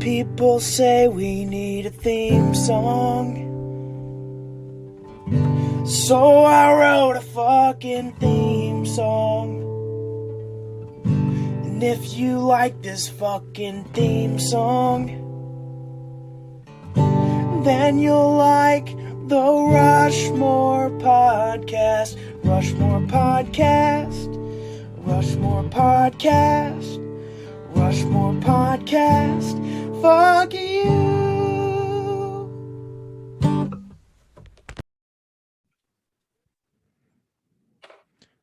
People say we need a theme song, so I wrote a fucking theme song. And if you like this fucking theme song, then you'll like the Rushmore podcast. Rushmore podcast. Rushmore podcast. Rushmore podcast. Fuck you.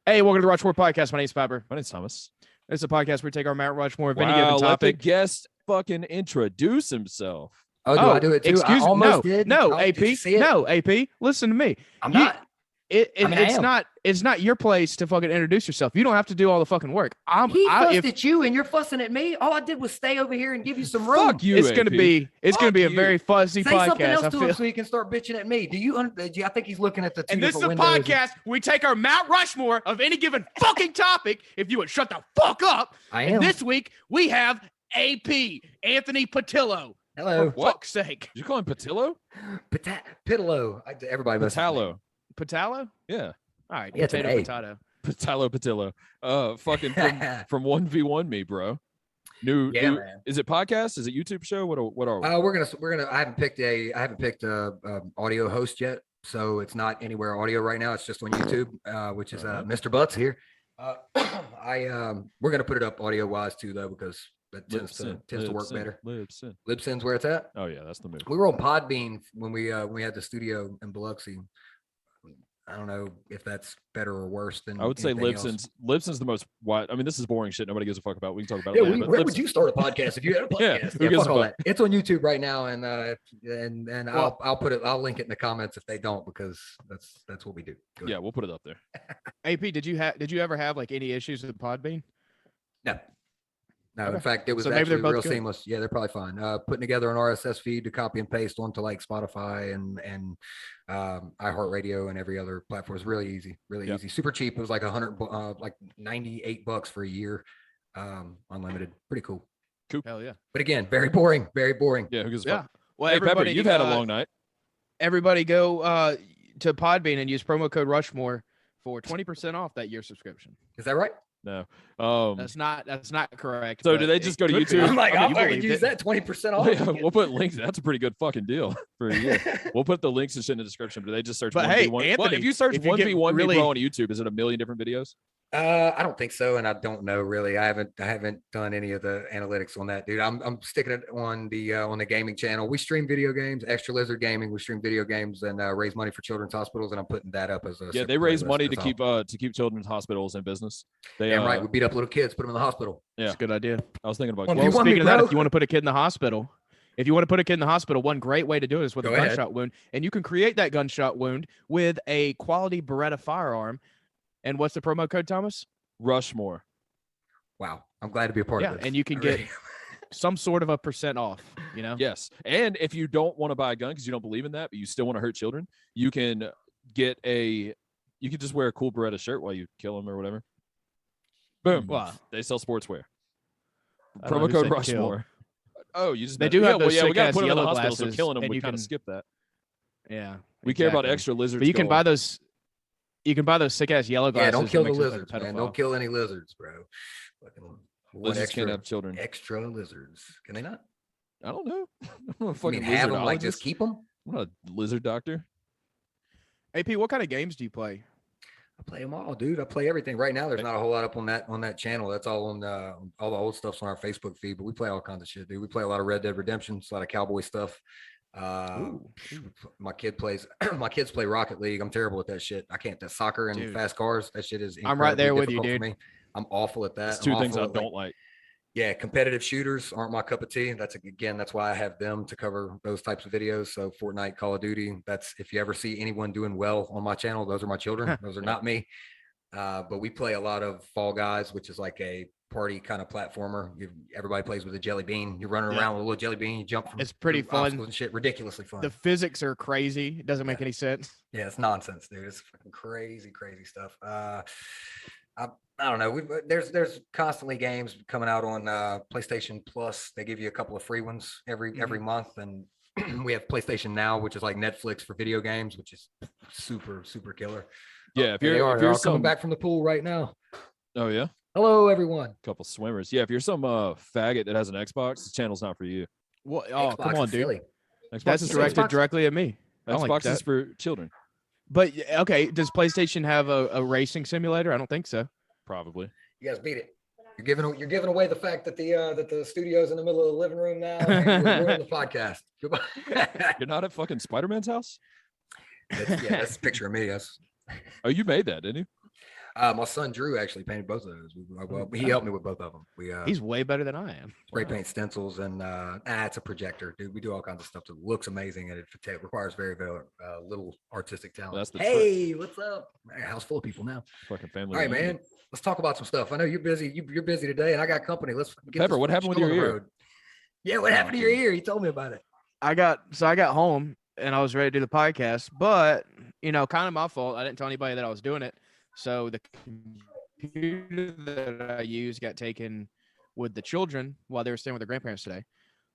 Hey, welcome to the Rushmore podcast. My name's Piper. My name's Thomas. It's a podcast where we take our Mount Rushmore of any Wow, given let the topic. guest fucking introduce himself. Oh, do I do it too? Excuse I almost me. did. No, Oh, AP. did you see it? No, AP. Listen to me. I'm not. I mean, I am. It's not your place to fucking introduce yourself. You don't have to do all the fucking work. He fussed at you, and you're fussing at me. All I did was stay over here and give you some room. Fuck you, It's AP. gonna be a you. very fuzzy Say podcast. something else I to feel. him so he can start bitching at me. Do you? I think he's looking at the two And this is a different windows. podcast where we take our Mount Rushmore of any given fucking topic. If you would shut the fuck up. I And am. this week we have AP Anthony Pitalo. Hello, For fuck's sake. Did you call him Pitilo? Pitalo. Everybody must Pitalo. Pitalo? Yeah. All right. Yeah, it's an Potato. Pitalo. Fucking from 1v1 me, bro. New, man. Is it podcast? Is it YouTube show? What are we? We're gonna. I haven't picked a audio host yet, so it's not anywhere audio right now. It's just on YouTube, which is Mr. Butts here. We're gonna put it up audio wise too, though, because that tends to work better. Libsyn's where it's at. Oh yeah, that's the move. We were on Podbean when we had the studio in Biloxi. I don't know if that's better or worse than. I would say anything else. Libsyn's the most wide. I mean, this is boring shit. Nobody gives a fuck about. We can talk about Yeah, it later. where would you start a podcast if you had a Yeah, podcast? who gives fuck a all fuck? that. It's on YouTube right now, and I'll put it. I'll link it in the comments if they don't, because that's what we do. Go ahead. Yeah, we'll put it up there. AP, did you ever have like any issues with Podbean? No. In Okay. fact, it was So maybe they're actually both real good. seamless. Yeah, they're probably fine. Putting together an RSS feed to copy and paste onto like Spotify and iHeartRadio and every other platform is really easy, easy, super cheap. It was like like $98 for a year, unlimited. Pretty cool. Hell yeah. But again, very boring. Yeah, who gives a Yeah. fuck? Well, Hey, Pepper, everybody, you've had a long night. Everybody go to Podbean and use promo code Rushmore for 20% off that year subscription. Is that right? No. That's not correct. So but do they it just go to could be. YouTube? I'm like, I mean, I you could believed use it. that 20% off. We'll put links. That's a pretty good fucking deal for a year. We'll put the links and shit in the description. But they just search But 1v1. hey, Well, Anthony, if you search if you get 1v1 really- Pro on YouTube, is it a million different videos? I don't think so, and I don't know really. I haven't done any of the analytics on that, dude. I'm sticking it on the gaming channel. We stream video games, Extra Lizard Gaming. We stream video games and raise money for children's hospitals, and I'm putting that up as a Yeah, they raise money to keep children's hospitals in business. They Damn right. We beat up little kids, put them in the hospital. Yeah, It's a good idea. I was thinking about. Well, Well, you want speaking me, of that, bro? if you want to put a kid in the hospital, one great way to do it is with Go a ahead. gunshot wound, and you can create that gunshot wound with a quality Beretta firearm. And what's the promo code, Thomas? Rushmore. Wow, I'm glad to be a part Yeah, of this. and you can I get really am. some sort of a percent off. You know. Yes, and if you don't want to buy a gun because you don't believe in that, but you still want to hurt children, you can get a. You can just wear a cool Beretta shirt while you kill them or whatever. Boom. Wow. They sell sportswear. I don't know Promo who code said Rushmore. Oh, you just They do yeah, have well, those yeah, we got to sick-ass put them in the yellow hospital, so glasses, killing them, and we you kind of can- skip that. Yeah. We care about exactly. extra lizards. But you can skull. buy those. You can buy those sick ass yellow glasses. Yeah, don't kill and the mix it with, like, lizards, a man. pedophile. Don't kill any lizards, bro. Fucking one Lizards can't have children. extra lizards. Can they not? I don't know. I'm not a I mean, fucking have them like just lizardologist. keep them. I'm not a lizard doctor. AP, what kind of games do you play? I play them all, dude. I play everything. Right now, there's not a whole lot up on that channel. That's all on all the old stuff's on our Facebook feed. But we play all kinds of shit, dude. We play a lot of Red Dead Redemption, a lot of cowboy stuff. My kids play Rocket League. I'm terrible at that shit. I can't. That soccer and Dude. fast cars. That shit is. I'm right there with you, incredibly dude. difficult for me. I'm awful at that. That's two I'm things I awful at, don't like. Yeah, competitive shooters aren't my cup of tea. That's why I have them to cover those types of videos. So Fortnite, Call of Duty. That's if you ever see anyone doing well on my channel, those are my children. Those are not me. But we play a lot of Fall Guys, which is like a party kind of platformer. Everybody plays with a jelly bean. You're running around with a little jelly bean. You jump from It's pretty through fun. obstacles and shit. Ridiculously fun. The physics are crazy. It doesn't make any sense. Yeah, it's nonsense, dude. It's fucking crazy stuff. I don't know. There's constantly games coming out on PlayStation Plus. They give you a couple of free ones every month, and we have PlayStation Now, which is like Netflix for video games, which is super killer. Yeah, if There they you're are. if They're you're all coming some back from the pool right now. oh yeah, Hello, everyone. couple swimmers. Yeah, if you're some faggot that has an Xbox, this channel's not for you. Oh, Xbox come on, is dude. silly. Xbox That's is directed silly. directly at me. I don't Xbox like is that. for children, But okay, does PlayStation have a racing simulator? I don't think so. probably. You guys beat it. You're giving away the fact that the studio's in the middle of the living room now, and you're ruining the podcast. Goodbye. You're not at fucking Spider-Man's house? That's a picture of me. Yes. Oh, you made that, didn't you? My son Drew actually painted both of those. Well, he helped me with both of them. We He's way better than I am. spray paint stencils, and it's a projector, dude. We do all kinds of stuff that looks amazing, and it requires very little artistic talent. That's the Hey, what's up? Man, house full of people now. Fucking family. All right, reunion. man. Let's talk about some stuff. I know you're busy. You're busy today, and I got company. Let's get Pepper, this what happened with show your on the ear? road. Yeah, what happened to your ear? He told me about it. I got home and I was ready to do the podcast, but kind of my fault. I didn't tell anybody that I was doing it. So the computer that I used got taken with the children while they were staying with their grandparents today.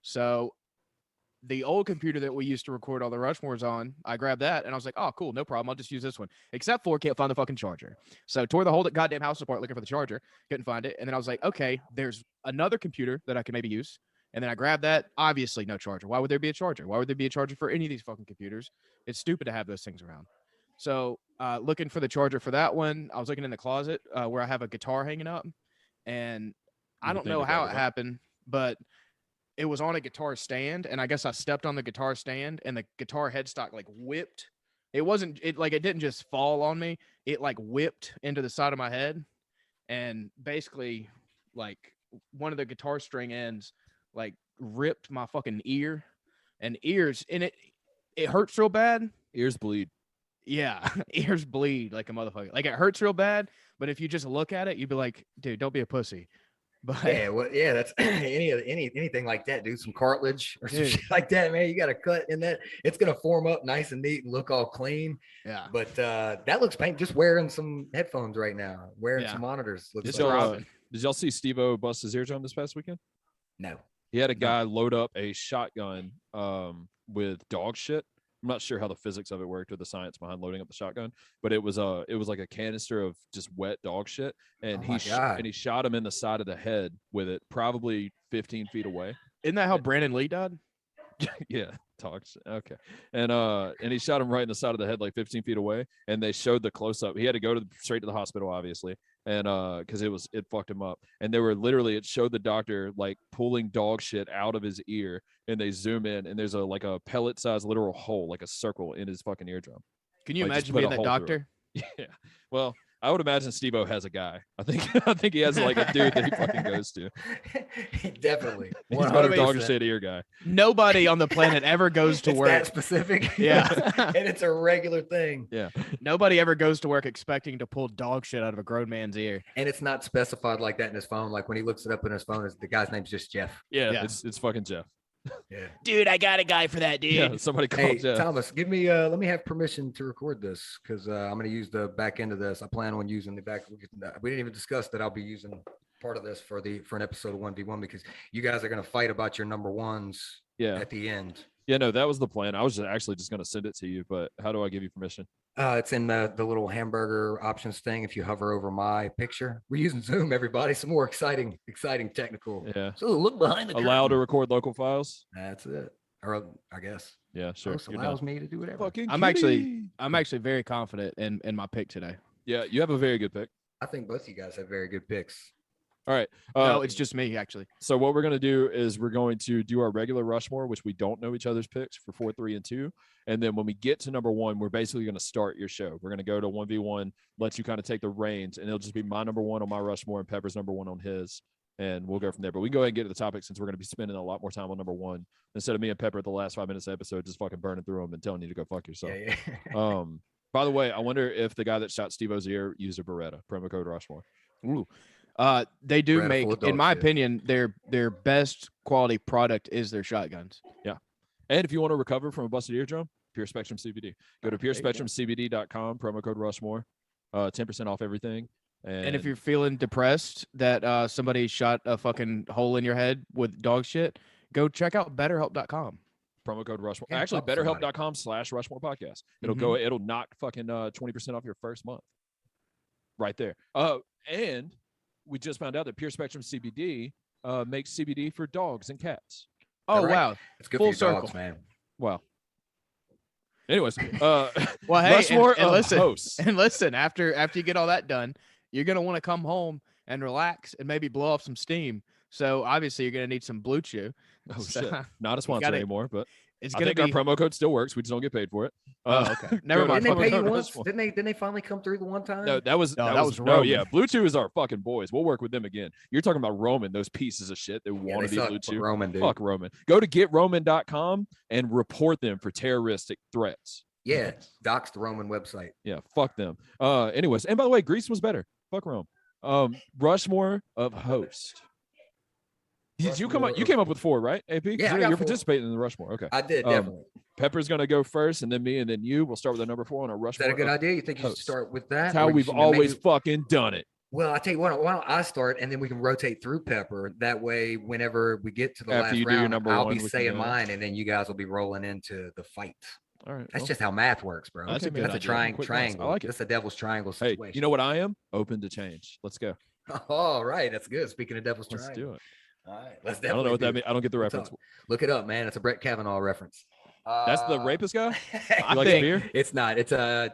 So the old computer that we used to record all the Rushmores on, I grabbed that and I was like, oh, cool, no problem. I'll just use this one. Except for can't find the fucking charger. So tore the whole goddamn house apart looking for the charger. Couldn't find it. And then I was like, okay, there's another computer that I can maybe use. And then I grabbed that. Obviously, no charger. Why would there be a charger? Why would there be a charger for any of these fucking computers? It's stupid to have those things around. So looking for the charger for that one, I was looking in the closet where I have a guitar hanging up. And I don't know how it happened, but it was on a guitar stand. And I guess I stepped on the guitar stand and the guitar headstock like whipped. It didn't just fall on me. It like whipped into the side of my head. And basically like one of the guitar string ends like ripped my fucking ear, and it hurts real bad. Ears bleed. Yeah, ears bleed like a motherfucker. Like it hurts real bad, but if you just look at it, you'd be like, dude, don't be a pussy. But That's anything like that, dude. Some cartilage or some shit like that, man. You got to cut in that. It's gonna form up nice and neat and look all clean. Yeah. But that looks pain. Just wearing some headphones right now, wearing some monitors. Did Looks y'all see Steve-O bust his eardrum this past weekend? no. He had a guy load up a shotgun with dog shit. I'm not sure how the physics of it worked or the science behind loading up the shotgun, but it was like a canister of just wet dog shit, and he shot him in the side of the head with it, probably 15 feet away. Isn't that how Brandon Lee died? Yeah, talks okay, and he shot him right in the side of the head, like 15 feet away, and they showed the close up. He had to go straight to the hospital, obviously, and because it fucked him up. And they were literally, it showed the doctor like pulling dog shit out of his ear, and they zoom in, and there's a pellet sized literal hole, like a circle in his fucking eardrum. Can you Like, just imagine put being a that hole through doctor? Yeah, well, I would imagine Steve-O has a guy. I think he has like a dude that he fucking goes to. Definitely. He's got a 100%. dog shit ear guy. Nobody on the planet ever goes to It's work. that specific. Yeah. And it's a regular thing. Yeah, Nobody ever goes to work expecting to pull dog shit out of a grown man's ear. And it's not specified like that in his phone. Like when he looks it up in his phone, the guy's name's just Jeff. yeah. It's fucking Jeff. Yeah. Dude, I got a guy for that, dude. Yeah, somebody called Hey, Jeff. Thomas, give me let me have permission to record this because I'm going to use the back end of this. I plan on using the back. We didn't even discuss that I'll be using part of this for an episode of 1v1 because you guys are going to fight about your number ones at the end. Yeah, no, that was the plan. I was actually just going to send it to you, but how do I give you permission? It's in the little hamburger options thing. If you hover over my picture, we're using Zoom, everybody. Some more exciting technical. Yeah. So look behind the Allow to curtain. record local files. That's it. Or I guess. Yeah, sure. Host allows me to do whatever. Fucking I'm actually very confident in my pick today. Yeah, you have a very good pick. I think both of you guys have very good picks. All right. No, it's just me actually. So what we're going to do is we're going to do our regular Rushmore, which we don't know each other's picks for 4, 3, and 2. And then when we get to number 1, we're basically going to start your show. We're going to go to 1v1, let you kind of take the reins, and it'll just be my number 1 on my Rushmore and Pepper's number 1 on his. And we'll go from there. But we can go ahead and get to the topic since we're going to be spending a lot more time on number 1 instead of me and Pepper at the last 5 minutes of the episode just fucking burning through them and telling you to go fuck yourself. Yeah. By the way, I wonder if the guy that shot Steve-O's ear used a Beretta, promo code Rushmore. Ooh. They do Brad make, full of in dog my shit. opinion, their best quality product is their shotguns. Yeah. And if you want to recover from a busted eardrum, Pure Spectrum CBD. Go to purespectrumcbd.com, promo code Rushmore. 10% off everything. And if you're feeling depressed that somebody shot a fucking hole in your head with dog shit, go check out BetterHelp.com. promo code Rushmore. Yeah, Actually, help somebody. BetterHelp.com/Rushmore podcast. It'll Mhm. go. It'll knock fucking 20% off your first month. Right there. And we just found out that Pure Spectrum CBD makes CBD for dogs and cats. Oh, right? wow. It's good Full for your circle. dogs, man. Wow. Anyways, Well, hey, Rushmore and of listen, hosts. and listen, after you get all that done, you're going to want to come home and relax and maybe blow off some steam. So obviously you're going to need some Blue Chew. Oh So, shit! Not a sponsor gotta- anymore, but It's I going think to be our promo code still works. We just don't get paid for it. Oh, okay. Never go to mind. Didn't they promo pay you code once? Rushmore. Didn't they finally come through the one time? No, that was No, that, that was was no, Roman. yeah. Blue Chew is our fucking boys. We'll work with them again. You're talking about Roman, those pieces of shit that Yeah, want they to be suck. Blue Fuck Chew. Roman, dude. Fuck Roman. Go to getroman.com and report them for terroristic threats. Yeah, docs the Roman website. Yeah, fuck them. Anyways, and by the way, Greece was better. Fuck Rome. Rushmore of host. Did you come up? You came up with 4, right? AP? 'Cause Yeah, I you're, got you're 4. participating in the Rushmore. Okay. I did, Um, definitely. Pepper's gonna go first, and then me, and then you. We'll start with the number 4 on our Is Rushmore. that a good of- idea? You think you should host. start with that? That's how or you we've should always maybe- fucking done it. Well, I tell you what, why don't I start and then we can rotate through Pepper. That way, whenever we get to the After last you do your round, number I'll one, be we can saying go. mine, and then you guys will be rolling into the fight. All right. That's well, just how math works, bro. That's a Okay, good man. That's a idea. Quick maths. triangle. I like it. That's a devil's triangle Hey, situation. you know what I am? Open to change. Let's go. All right, that's good. Speaking of devil's Let's triangle. do it. All right, let's I definitely don't know what do that it. means. I don't get the Let's reference. talk. Look it up, man. It's a Brett Kavanaugh reference. That's the rapist guy. I You like think- beer? It's not. It's a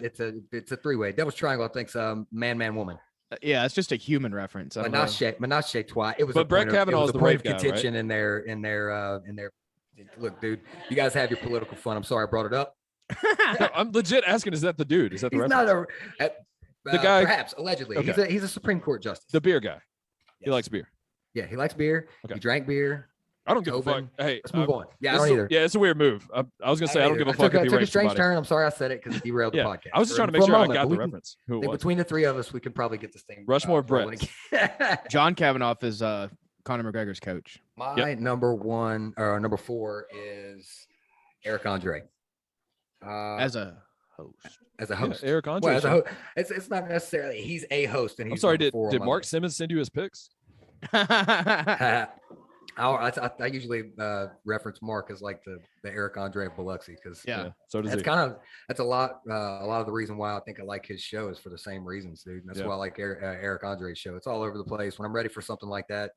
three-way. Devil's triangle. I think's man, woman. Yeah, it's just a human reference. I don't know. Menage a trois. It was But a Brett point of- it Kavanaugh's was a the point rape of guy, right? contention in their. Look, dude, you guys have your political fun. I'm sorry I brought it up. No, I'm legit asking. Is that the dude? Is that the He's reference? not The guy- perhaps allegedly. Okay. He's a Supreme Court justice. The beer guy. He Yes. likes beer. Yeah, he likes beer. Okay. He drank beer. I don't give a fuck. Tobin. Hey, Let's move on. Yeah, I this don't is a- either. Yeah, it's a weird move. I was gonna say I don't give a fuck I if he took a rapes strange somebody. turn. I'm sorry I said it because it derailed Yeah, the podcast. I was just trying to make For a sure I moment, got but the we can- reference. Who I it think was? between the three of us, we can probably get this thing. Rushmore rolling again. John Kavanaugh is Conor McGregor's coach. My number 1 or number 4 is Eric Andre. As a host. As a Yeah, host. Eric Andre. Well, as a host, it's not necessarily he's a host, and I'm he's sorry. number Did 4 on did my Mark list. Simmons send you his picks? I usually reference Mark as like the Eric Andre of Biloxi because Yeah. So does that's he. that's a lot of the reason why I think I like his show is for the same reasons, dude. And that's Yeah. why I like Eric Andre's show. It's all over the place. When I'm ready for something like that,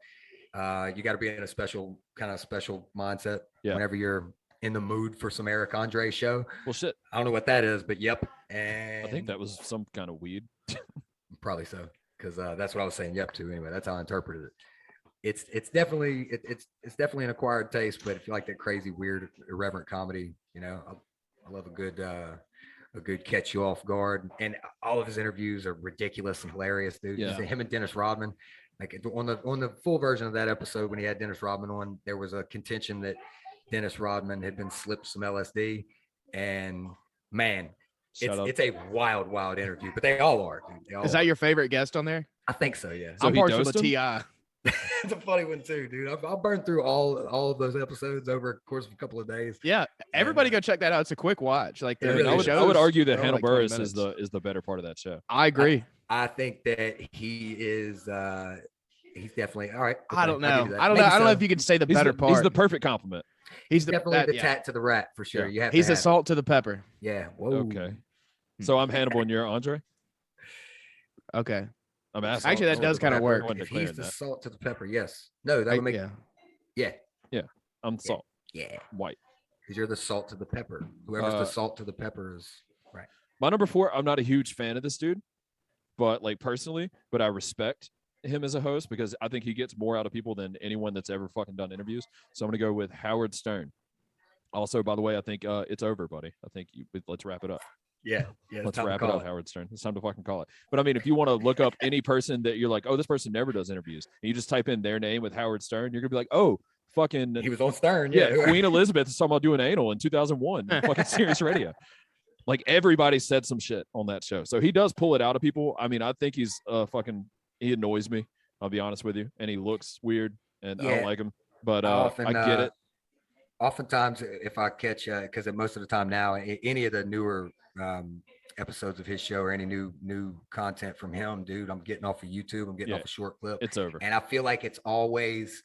you got to be in a special mindset. Yeah. Whenever you're in the mood for some Eric Andre show, Well, shit. I don't know what that is, but yep. And I think that was some kind of weed. probably so because that's what I was saying. Yep to anyway. That's how I interpreted it. It's definitely it's definitely an acquired taste, but if you like that crazy, weird, irreverent comedy, I love a good catch you off guard, and all of his interviews are ridiculous and hilarious, dude. Yeah. Just him and Dennis Rodman, like on the full version of that episode when he had Dennis Rodman on, there was a contention that Dennis Rodman had been slipped some LSD, and man, Shut up. it's a wild interview, but they all are. Dude. They all Is are. that your favorite guest on there? I think so, yeah. So I'm he partial to dosed him? T.I. It's a funny one too, dude. I'll burn through all of those episodes over a course of a couple of days. Yeah, everybody go check that out. It's a quick watch. Like It the, really the is. I would shows argue that are Hannibal like 20 Buress is minutes. the better part of that show. I agree. I think that he is. He's definitely all right. I don't I'll give know. you that. I don't know. Maybe I don't know so. if you could say the He's better the, part. he's the perfect compliment. He's the Definitely that- the yeah. tat to the rat for sure. Yeah. You have. He's to the have it. salt to the pepper. Yeah. Whoa. Okay. So I'm Hannibal and you're Andre. Okay. I'm asking. Actually, that Salt does to the kinda pepper. work. I wasn't If he's declaring the that. salt to the pepper, yes. No, that would make. Yeah. Yeah. I'm salt. Yeah. White. Because you're the salt to the pepper. Whoever's the salt to the pepper is right. My number 4, I'm not a huge fan of this dude, but like personally, but I respect him as a host because I think he gets more out of people than anyone that's ever fucking done interviews. So I'm gonna go with Howard Stern. Also, by the way, I think it's over, buddy. I think let's wrap it up. Yeah. Yeah. Let's wrap it up, Howard Stern. It's time to fucking call it. But I mean, if you want to look up any person that you're like, oh, this person never does interviews, and you just type in their name with Howard Stern, you're gonna be like, oh, fucking He was on Stern. yeah, Queen Elizabeth is talking about doing anal in 2001. Fucking Serious Radio. Like everybody said some shit on that show, so he does pull it out of people. I mean, I think he's he annoys me. I'll be honest with you, and he looks weird, and I don't Yeah. like him. But Often, I get it. Oftentimes, if I catch, because most of the time now, any of the newer episodes of his show or any new content from him, dude, I'm getting off of YouTube. I'm getting off a short clip. It's over. And I feel like it's always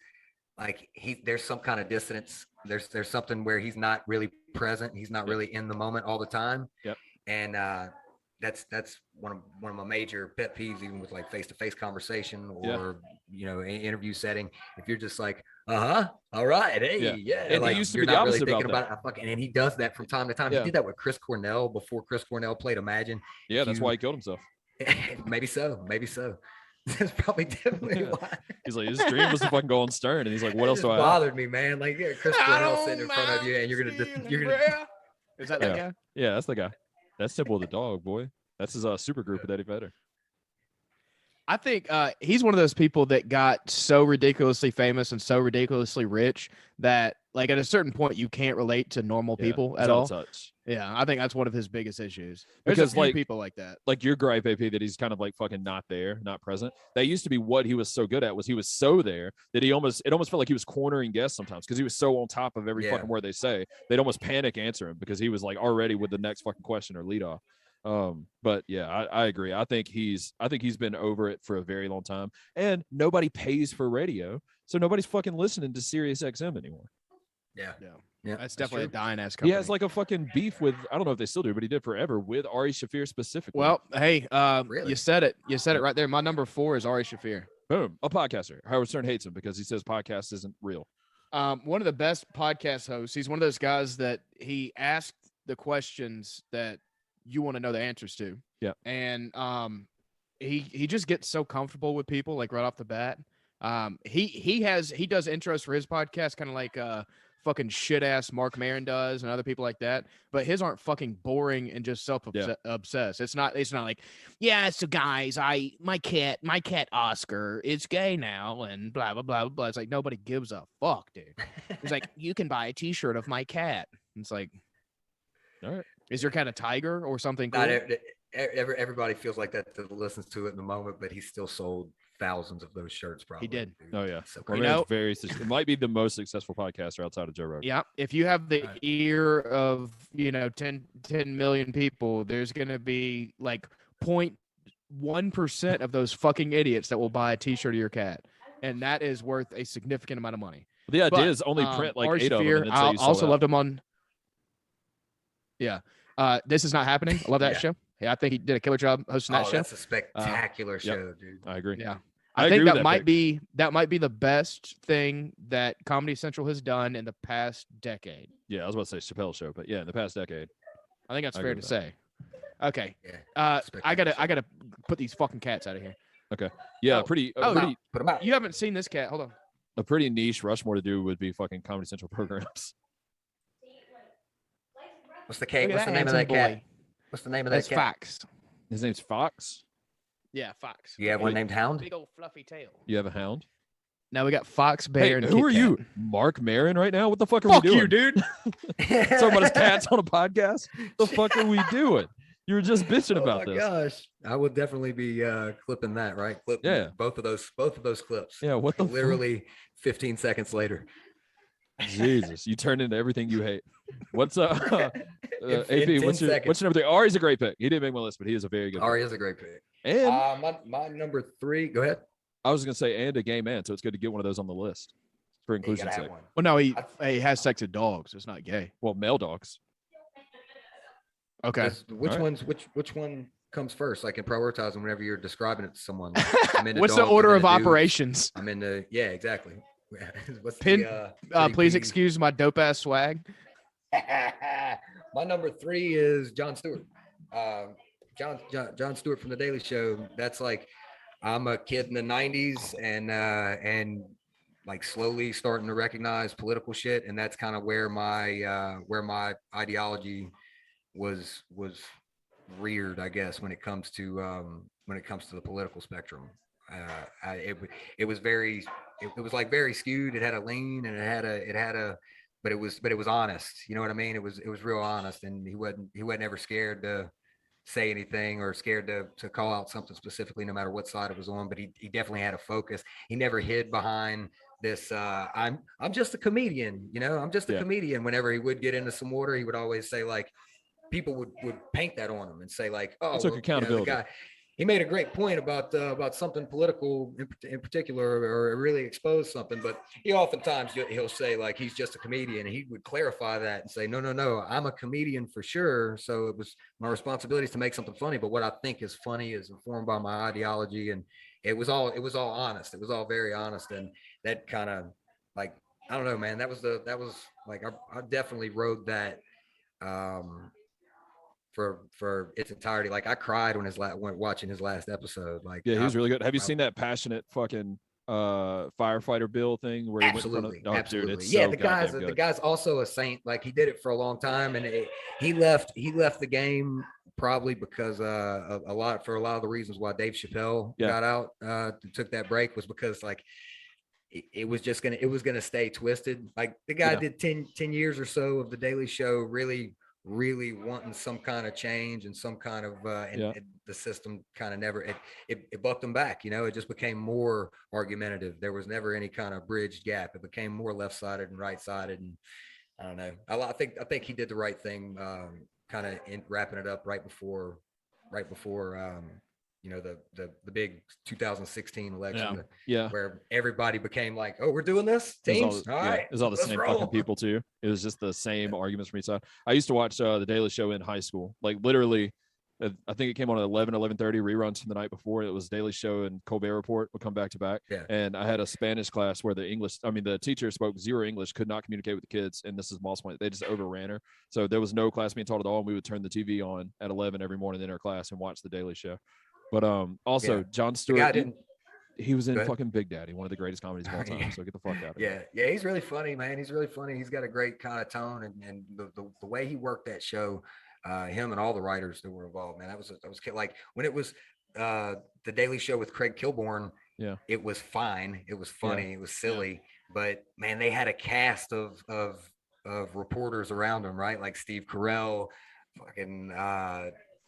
like there's some kind of dissonance. There's something where he's not really present. He's not really in the moment all the time. Yep. And that's one of my major pet peeves, even with like face-to-face conversation or an interview setting. If you're just like, all right, hey, and like he used to you're be the not really opposite thinking about about it. And he does that from time to time. Yeah. He did that with Chris Cornell before Chris Cornell played Imagine. Yeah, that's why he killed himself. Maybe so. That's probably definitely why. He's like, his dream was to fucking go on Stern, and he's like, what else do I have? Bothered me, man. Like, Chris Cornell sitting in front of you, and you're gonna. Is that guy? Yeah, that's the guy. That's Temple the Dog, boy. That's his super group with Eddie Vedder. I think he's one of those people that got so ridiculously famous and so ridiculously rich that, like, at a certain point, you can't relate to normal people at all. Touch. Yeah, I think that's one of his biggest issues. There's Because, a few like, people like that. Like your gripe, AP, that he's kind of like fucking not there, not present. That used to be what he was so good at, was he was so there that it almost felt like he was cornering guests sometimes because he was so on top of every fucking word they say. They'd almost panic answer him because he was like already with the next fucking question or lead off. But yeah, I agree. I think he's been over it for a very long time, and nobody pays for radio, so nobody's fucking listening to Sirius XM anymore. Yeah. That's definitely a dying ass company. He has like a fucking beef with, I don't know if they still do, but he did forever with Ari Shaffir specifically. Well, hey, Really? you said it right there. My number 4 is Ari Shaffir. Boom, a podcaster. Howard Stern hates him because he says podcast isn't real. One of the best podcast hosts. He's one of those guys that he asked the questions that you want to know the answers to. Yeah. And he just gets so comfortable with people, like, right off the bat. He does intros for his podcast, kind of like fucking shit ass Mark Maron does and other people like that, but his aren't fucking boring and just obsessed. It's not like, yeah, so guys, my cat Oscar is gay now and blah blah blah blah. It's like, nobody gives a fuck, dude. It's like, you can buy a t-shirt of my cat. It's like, all right, is your cat a tiger or something cool? Not everybody feels like that listens to it in the moment, but he still sold thousands of those shirts. Probably He did. dude. oh yeah, So Well, crazy. it might be the most successful podcaster outside of Joe Rogan. Yeah, if you have the ear of 10 million people, there's gonna be like 0.1% of those fucking idiots that will buy a t-shirt of your cat, and that is worth a significant amount of money. The idea But, is only print like Ari 8 of them. Shaffir, And then say I you sold also out. loved him on. Yeah, This Is Not Happening. I love that Yeah. show. Yeah, I think he did a killer job hosting that show. That's a spectacular show, dude. I agree. Yeah. I I think agree with that might pick. be the best thing that Comedy Central has done in the past decade. Yeah, I was about to say Chappelle's show, but yeah, in the past decade. I think that's I fair agree to with say. Okay. Yeah. I Spectacular gotta put these fucking cats out of here. Yeah, Oh. pretty Oh, Put them out. You haven't seen this cat. Hold on. a pretty niche Rushmore to do would be fucking Comedy Central programs. What's the cat? Look at What's the name of handsome that cat? boy. What's the name of That's that cat? Fox. His name's Fox. Yeah, Fox. You have one named Hound? Big old fluffy tail. You have a hound. Now we got Fox, Bear, Hey, and who Kit are Kat. you? Mark Maron right now? What the fuck are Fuck we doing? you, dude. Talking about his cats on a podcast? The fuck are we doing? You were just bitching about Oh my this. gosh, I will definitely be clipping that. Right, Yeah. both of those clips. Yeah, what the fuck? Literally 15 seconds later. Jesus, you turned into everything you hate. What's AP? In What's 10 your seconds. number 3? Ari's a great pick. He didn't make my list, but he is a very good. Ari is a great pick. Pick. And My number 3. Go ahead. I was gonna say, and a gay man, so it's good to get one of those on the list for You inclusion's gotta have sake. one. Well, no, he has sex with dogs. It's not gay. Well, male dogs. Okay. Which All right. which one comes first? Like in prioritizing whenever you're describing it to someone. I'm into What's the dogs, I'm order of into dudes, operations? I'm into exactly. What's Pin- the, Please pretty excuse my dope ass swag. My number 3 is Jon Stewart. Jon Stewart from The Daily Show. That's like, I'm a kid in the 90s and like slowly starting to recognize political shit, and that's kind of where my ideology was reared, I guess, when it comes to the political spectrum. It was very skewed. It had a lean and it had a but it was honest. You know what I mean? It was real honest, and he wasn't ever scared to say anything or scared to call out something specifically, no matter what side it was on. But he definitely had a focus. He never hid behind this I'm just a comedian, I'm just a comedian. Whenever he would get into some water, he would always say, like, people would paint that on him and say like, oh, He took well, accountability. the guy, he made a great point about something political in particular, or really exposed something. But he oftentimes he'll say like he's just a comedian. And he would clarify that and say, no, I'm a comedian for sure. So it was my responsibility to make something funny. But what I think is funny is informed by my ideology, and it was all honest. It was all very honest, and that kind of like I don't know, man. That was like I definitely rode that. For its entirety. Like I cried when watching his last episode. Like Yeah, he was really good. Have you seen that passionate fucking firefighter Bill thing where he absolutely, went in front of, absolutely. Dude, it's Yeah, so the guy's also a saint. Like he did it for a long time, and he left the game probably because a lot of the reasons why Dave Chappelle got out, took that break, was because like it was gonna stay twisted. Like the guy did 10 years or so of the Daily Show, really wanting some kind of change and some kind of and the system kind of never it bucked him back. It just became more argumentative. There was never any kind of bridged gap. It became more left-sided and right-sided, and I don't know. I think he did the right thing, kind of in wrapping it up right before the big 2016 election, where everybody became like, oh, we're doing this teams. It was all the same fucking people too. It was just the same arguments from each side. I used to watch the Daily Show in high school, like literally. I think it came on at 11:30 reruns from the night before. It was Daily Show and Colbert Report would come back to back. Yeah. And I had a Spanish class where the teacher spoke zero English, could not communicate with the kids. And this is Moss Point. They just overran her. So there was no class being taught at all. And we would turn the TV on at 11 every morning in our class and watch the Daily Show. But also Jon Stewart, he was in fucking Big Daddy, one of the greatest comedies of all time. So get the fuck out of here. Yeah, he's really funny, man. He's really funny. He's got a great kind of tone, and the way he worked that show, him and all the writers that were involved, man. That was like when it was the Daily Show with Craig Kilborn. Yeah, it was fine. It was funny. It was silly, but man, they had a cast of reporters around him, right? Like Steve Carell, fucking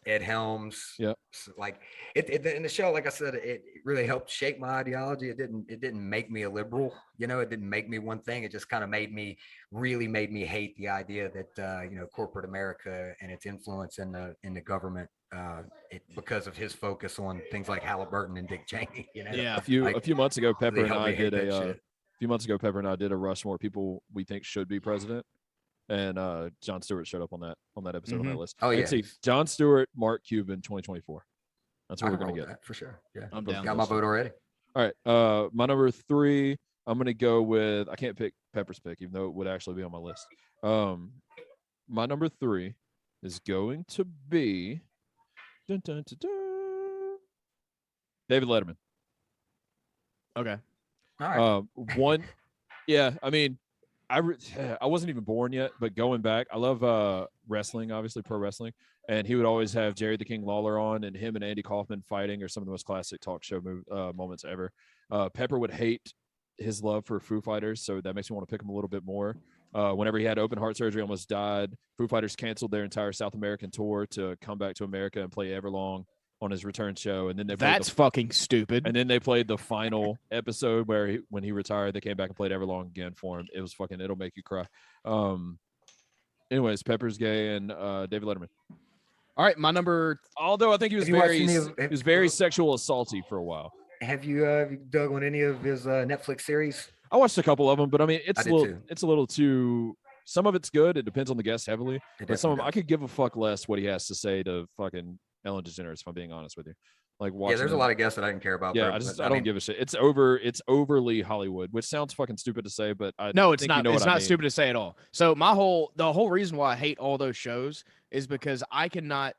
Ed Helms. Yeah. So like it in the show, like I said, it really helped shape my ideology. It didn't make me a liberal, it didn't make me one thing. It just kind of made me hate the idea that corporate America and its influence in the government, because of his focus on things like Halliburton and Dick Cheney. Yeah. A few months ago, Pepper and I did a Rushmore people we think should be president. And Jon Stewart showed up on that episode on that list. Oh yeah. See, Jon Stewart, Mark Cuban, 2024. That's what we're gonna get for sure. Yeah, I'm down. Got my vote already. All right. My number 3, I'm gonna go with. I can't pick Pepper's pick, even though it would actually be on my list. My number 3 is going to be David Letterman. Okay. All right. One. Yeah, I mean. I wasn't even born yet, but going back, I love wrestling, obviously pro wrestling, and he would always have Jerry the King Lawler on, and him and Andy Kaufman fighting are some of the most classic talk show moments ever. Pepper would hate his love for Foo Fighters, so that makes me want to pick him a little bit more. Whenever he had open heart surgery, almost died. Foo Fighters canceled their entire South American tour to come back to America and play Everlong on his return show, and then that's fucking stupid. And then they played the final episode where when he retired, they came back and played Everlong again for him. It was fucking, it'll make you cry. Anyways, Pepper's gay and David Letterman. All right, my number. Although I think he was very sexual assaulty for a while. Have you dug on any of his Netflix series? I watched a couple of them, but I mean, it's a little too. Some of it's good. It depends on the guest heavily. But some of them, I could give a fuck less what he has to say to fucking Ellen DeGeneres, if I'm being honest with you. Like, there's a lot of guests that I didn't care about. Yeah, I don't give a shit. It's overly Hollywood, which sounds fucking stupid to say, but no, it's not. It's not stupid to say at all. So the whole reason why I hate all those shows is because I cannot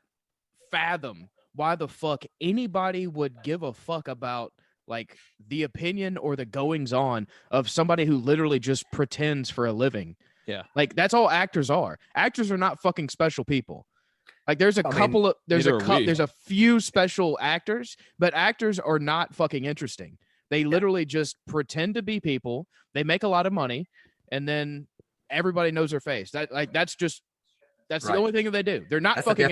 fathom why the fuck anybody would give a fuck about like the opinion or the goings on of somebody who literally just pretends for a living. Yeah, like that's all actors are. Actors are not fucking special people. Like there's a few special actors, but actors are not fucking interesting. They literally just pretend to be people. They make a lot of money, and then everybody knows their face. That's the only thing that they do. They're not that's fucking.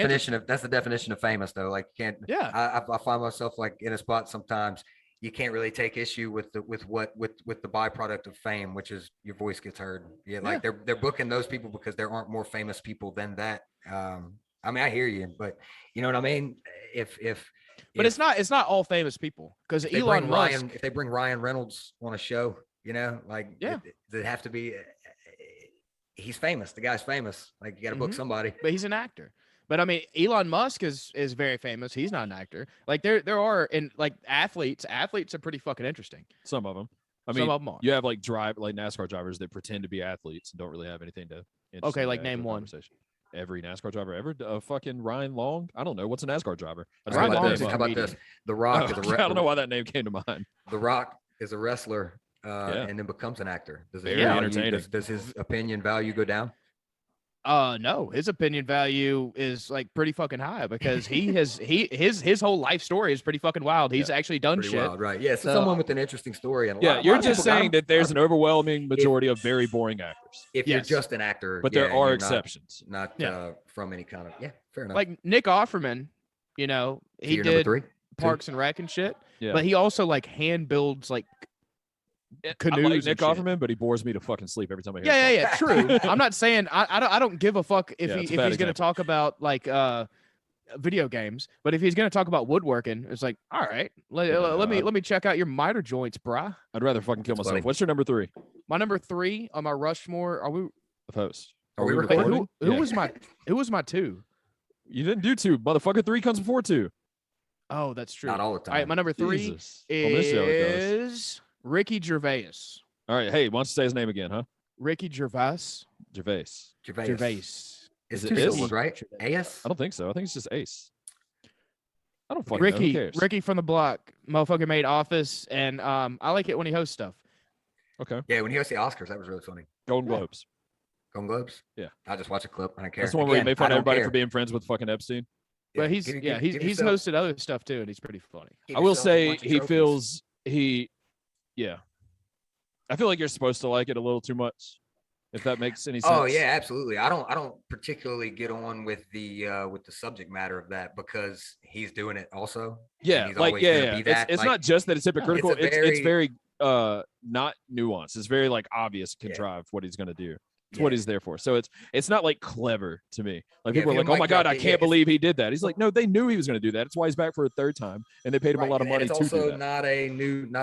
That's the definition of famous, though. Like you can't. Yeah. I find myself like in a spot sometimes. You can't really take issue with the byproduct of fame, which is your voice gets heard. Yeah, like they're booking those people because there aren't more famous people than that. I mean, I hear you, but you know what I mean? But if it's not all famous people, because if they Elon bring Musk. Ryan, if they bring Ryan Reynolds on a show, you know, like Yeah. they have to be. He's famous. The guy's famous. Like you got to book Mhm. somebody. But he's an actor. But I mean, Elon Musk is very famous. He's not an actor. Like there are, and like athletes are pretty fucking interesting. Some of them. I Some mean, of them are. you have like NASCAR drivers that pretend to be athletes and don't really have anything to. Okay, like add to name a one. conversation. Every NASCAR driver ever, fucking Ryan Long. I don't know what's a NASCAR driver. I How Ryan about Long this? is a How about comedian. this? The Rock is a I don't know why that name came to mind. The Rock is a wrestler, Yeah. and then becomes an actor. Does Very entertaining. Does his opinion value go down? No, his opinion value is like pretty fucking high, because his whole life story is pretty fucking wild. He's actually done Pretty shit. wild, right? Yeah, so So- someone with an interesting story. And a Yeah, lot you're of just people got saying him. that there's an overwhelming majority of very boring actors. If you're Yes. just an actor, But yeah, there are you're exceptions. Not Yeah. from any kind of fair enough. Like Nick Offerman, you know, So he you're number did three? Parks and Rec and shit. Yeah. But he also like hand builds like I canoes like and Nick shit. Offerman, but he bores me to fucking sleep every time I hear him Yeah. True. I'm not saying I don't give a fuck if Yeah, he it's a if bad he's gonna example. talk about like video games, but if he's gonna talk about woodworking, it's like, all right, let me check out your miter joints, brah. I'd rather fucking kill That's myself. funny. What's your number 3 My number 3 on my Rushmore. Are we? of hosts? Are we Wait, recording? who Yeah. was my 2? You didn't do 2, motherfucker. 3 comes before 2. Oh, that's true. Not all the All right, time. my number 3 Jesus. On this show it does. is Ricky Gervais. All right, hey, why don't you say his name again, huh? Ricky Gervais. Gervais. Gervais. Is It's it 2 Is? syllables, right? AS? I don't think so. I think it's just Ace. I don't fucking know. Who Ricky, cares? Ricky from the block, motherfucker made Office, and I like it when he hosts stuff. Okay. Yeah, when he hosted the Oscars, that was really funny. Golden Globes. Golden Globes? Yeah. I'll just watch a clip. I don't care. That's the one where he Again, made fun I of don't everybody care. for being friends with fucking Epstein. But he's Give- yeah, give he's yourself- hosted other stuff too, and he's pretty funny. give I will yourself a say bunch of he trophies. feels yeah. I feel like you're supposed to like it a little too much, if that makes any sense. Oh yeah, absolutely. I don't particularly get on with the subject matter of that because he's doing it also. Yeah, he's like always gonna yeah. be It's, that, it's like- not just that it's hypocritical. It's a It's very- very not nuanced. It's very like obvious, contrived what he's gonna do. It's what Yeah. he's there for. So it's not like clever to me. Like Yeah, people are if like, him, oh my like, god, yeah, I yeah, can't it's- believe he did that. He's like, no, they knew he was gonna do that. It's why he's back for a third time, and they paid him a lot of and money it's to also do that. not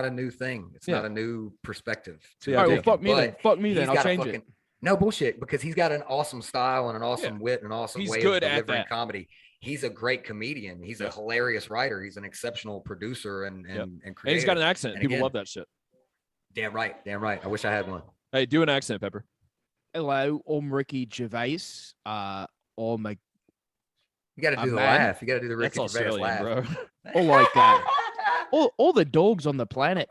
a new thing. It's Yeah. not a new perspective. So, to yeah, All right, well, yeah, fuck me then. but Fuck me then. he's I'll got a change fucking- it. No bullshit, because he's got an awesome style and an awesome wit and an awesome He's way good of at delivering that. comedy. He's a great comedian. He's Yeah. a hilarious writer. He's an exceptional producer and Yep. and And he's got an accent. And People again- love that shit. Damn right. I wish I had one. Hey, do an accent, Pepper. Hello, I'm Ricky Gervais. I'm a You got to do the man. laugh. You got to do the That's Ricky Gervais Australian, laugh. bro. all like that. All the dogs on the planet.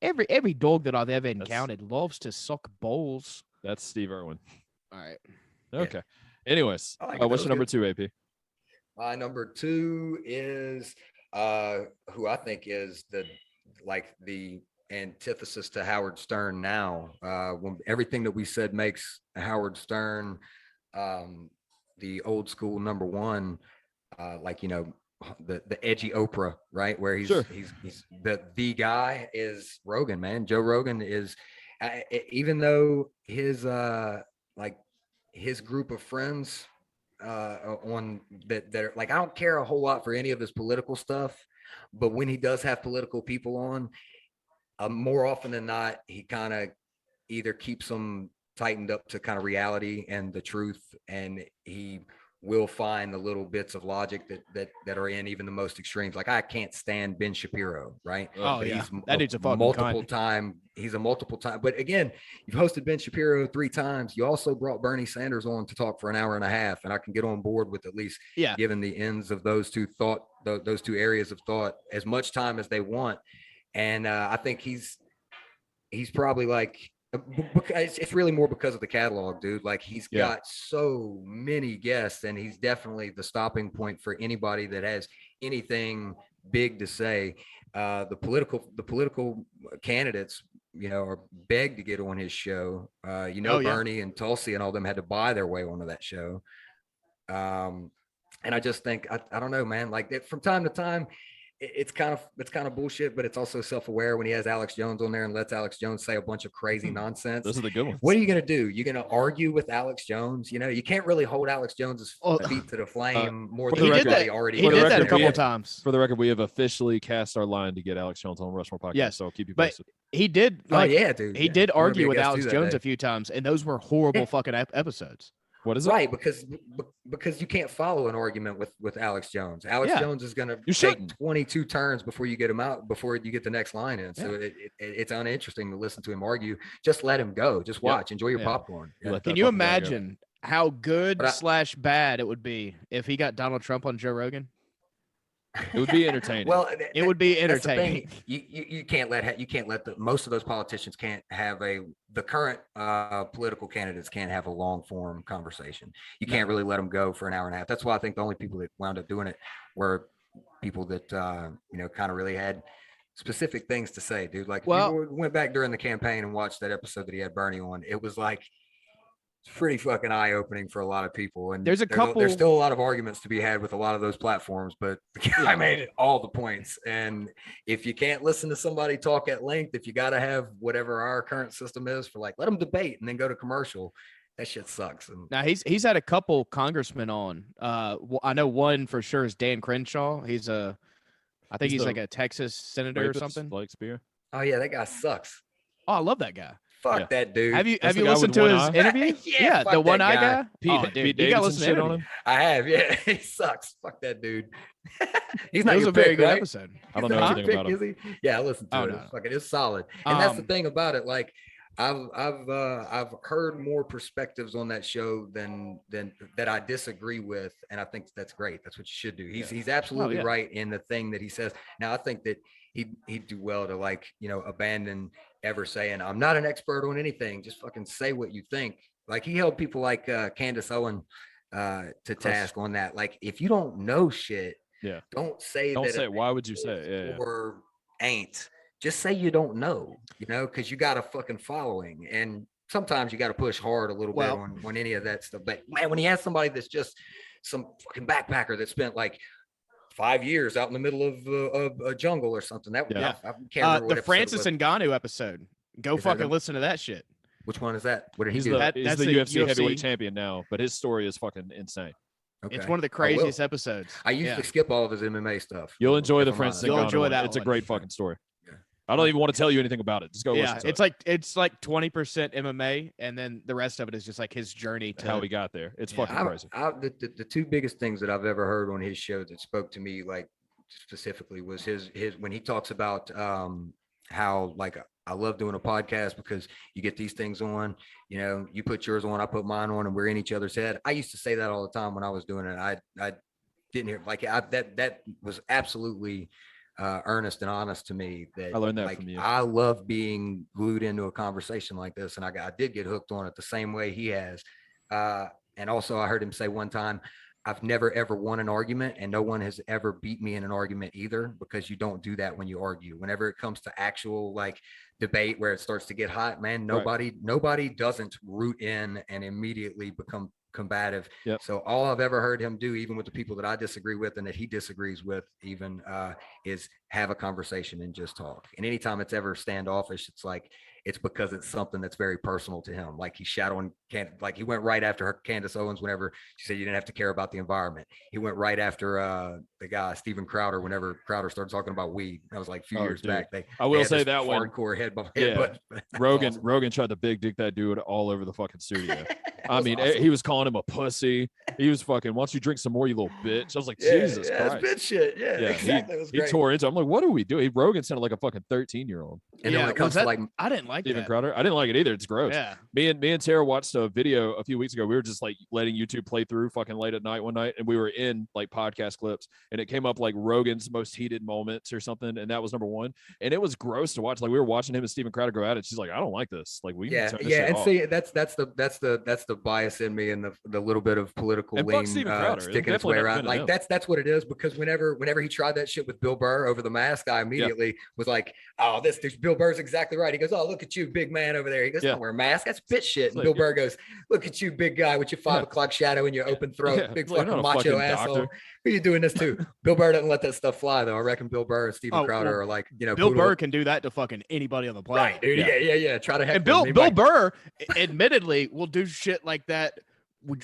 Every dog that I've ever encountered loves to suck balls. That's Steve Irwin. All right. Okay. Anyways, I like it. That what's was your number good. 2, AP? My number 2 is who I think is the antithesis to Howard Stern now. When everything that we said makes Howard Stern the old school number 1, the edgy Oprah, right? Where he's Sure. he's the guy is Rogan, man. Joe Rogan is even though his his group of friends on that are like, I don't care a whole lot for any of his political stuff, but when he does have political people on, more often than not, he kind of either keeps them tightened up to kind of reality and the truth, and he will find the little bits of logic that are in even the most extremes. Like, I can't stand Ben Shapiro, right? Oh, But yeah. he's That dude's a fucking multiple cunt. time. He's a multiple time. But again, you've hosted Ben Shapiro 3 times. You also brought Bernie Sanders on to talk for an hour and a half, and I can get on board with at least Yeah. given the ends of those two areas of thought as much time as they want. And I think he's probably like, because it's really more because of the catalog, dude. Like, he's got so many guests, and he's definitely the stopping point for anybody that has anything big to say. The political candidates, are begged to get on his show. Bernie and Tulsi and all them had to buy their way onto that show. And I just think, I don't know, man, like that from time to time, it's kind of bullshit, but it's also self-aware when he has Alex Jones on there and lets Alex Jones say a bunch of crazy nonsense. Those are the good ones. What are you going to do? You're going to argue with Alex Jones? You know, you can't really hold Alex Jones's feet to the flame more for than the anybody record- already. He did that a we couple have- times. For the record, we have officially cast our line to get Alex Jones on Rushmore podcast. Yes, So I'll keep you but posted. He did. Oh Like, yeah, dude. he yeah. did I wanna be argue a with guest Alex too that Jones day. a few times, and those were horrible fucking episodes. What is it? Right, because you can't follow an argument with Alex Jones. Alex Yeah. Jones is going to You take shouldn't. 22 turns before you get him out, before you get the next line in. So it's uninteresting to listen to him argue. Just let him go. Just watch. Enjoy your Yeah. popcorn. You let Can that you fucking guy go. imagine how good But / bad it would be if he got Donald Trump on Joe Rogan? It would be entertaining. Well, It would be that's the thing. entertaining. You can't let most of those politicians can't have the current political candidates can't have a long form conversation. You can't really let them go for an hour and a half. That's why I think the only people that wound up doing it were people that kind of really had specific things to say, dude. Like, Well- people went back during the campaign and watched that episode that he had Bernie on. It was like, it's pretty fucking eye-opening for a lot of people. And There's there's still a lot of arguments to be had with a lot of those platforms, but the guy made all the points. And if you can't listen to somebody talk at length, if you got to have whatever our current system is for, like, let them debate and then go to commercial, that shit sucks. And Now he's had a couple congressmen on. I know one for sure is Dan Crenshaw. I think He's he's the like a Texas senator or Rapist, something. Like Spear. oh yeah, that guy sucks. Oh, I love that guy. Fuck Yeah. that dude. Have you That's the have you guy listened with to one his eye? interview? Yeah, fuck the one that eye guy. guy. Pete, Oh, dude, Pete you gotta Davidson listen to shit the on interview. him. I have, yeah. He sucks. Fuck that dude. He's not It was your a very pick, good right? episode. I don't He's know not anything your about him. pick, is he? Yeah, I listened to Oh, it. no, It's no. fucking, it's solid. And that's the Um, thing about it. Like, I've heard more perspectives on that show than that I disagree with, and I think that's great. That's what you should do. He's absolutely yeah. right in the thing that he says. Now, I think that he'd do well to, like, abandon ever saying I'm not an expert on anything. Just fucking say what you think. Like, he held people like Candace Owen to task on that. Like, if you don't know shit, Yeah. don't say Don't that say it. Why would you say it? Yeah, yeah. or ain't. Just say you don't know, because you got a fucking following, and sometimes you got to push hard a little Well- bit on any of that stuff. But man, when he has somebody that's just some fucking backpacker that spent like 5 years out in the middle of a jungle or something, that Yeah. I can't remember what the episode it Francis was. Ngannou episode. Go Is that fucking him? listen to that shit. Which one is that? What did he He's do? the, That- he's that's the the UFC heavyweight UFC. champion now, but his story is fucking insane. Okay. It's one of the I will. craziest episodes. I usually skip all of his MMA stuff. You'll enjoy if the I'm Francis honest. You'll Ngannou enjoy one. that It's a one. great fucking story. Yeah. I don't even want to tell you anything about it. Just go Yeah, listen to it's like 20% MMA, and then the rest of it is just like his journey to how he got there. It's Yeah. fucking crazy. The two biggest things that I've ever heard on his show that spoke to me, like, specifically, was his when he talks about how, like, I love doing a podcast because you get these things on, you put yours on, I put mine on, and we're in each other's head. I used to say that all the time when I was doing it. I didn't hear, like, that was absolutely earnest and honest to me. That I learned that like, from you. I love being glued into a conversation like this, and I did get hooked on it the same way he has. And also, I heard him say one time, I've never ever won an argument, and no one has ever beat me in an argument either, because you don't do that when you argue. Whenever it comes to actual, like, debate where it starts to get hot, man, nobody doesn't root in and immediately become combative. Yep. So all I've ever heard him do, even with the people that I disagree with and that he disagrees with, even is have a conversation and just talk. And anytime it's ever standoffish, it's because it's something that's very personal to him. Like, he shat on like, he went right after Candace Owens whenever she said you didn't have to care about the environment. He went right after the guy Steven Crowder whenever Crowder started talking about weed. That was like a few years dude. back. I will had say this that one. hardcore head. Yeah. That's Rogan awesome. Rogan tried to big dick that dude all over the fucking studio. I was mean, awesome. he was calling him a pussy. He was fucking, why don't you drink some more, you little bitch? I was like, Yeah, Jesus yeah, Christ. it's bitch shit. Yeah, Yeah, exactly. It was He great. tore into it. I'm like, what are we doing? Rogan sounded like a fucking 13-year-old. And then when it comes to, like, I didn't like Steven that. Crowder. I didn't like it either. It's gross. Yeah, Me and Tara watched a video a few weeks ago. We were just like letting YouTube play through fucking late at night one night, and we were in like podcast clips, and it came up like Rogan's most heated moments or something, and that was number one. And it was gross to watch. Like, we were watching him and Steven Crowder go at it. She's like, I don't like this. Like, we need to turn this shit and off. see, that's the the bias in me and the little bit of political And fuck lean Steven Crowder. It'll sticking its definitely way never around. been to Like him. that's what it is, because whenever he tried that shit with Bill Burr over the mask, I immediately was like, oh, this Bill Burr's exactly right. He goes, oh, look at you, big man over there. He goes, don't wear a mask. That's bitch shit. And like, Bill Burr goes, look at you, big guy with your 5 o'clock shadow and your open throat, big It's like, fucking you're not a macho fucking asshole. doctor. Who are you doing this to? Bill Burr doesn't let that stuff fly, though. I reckon Bill Burr and Steven Oh, Crowder well, are like, Bill poodle- Burr can do that to fucking anybody on the planet. Right, dude. Yeah. Try to heckle And Bill him. He might- Burr, admittedly, will do shit like that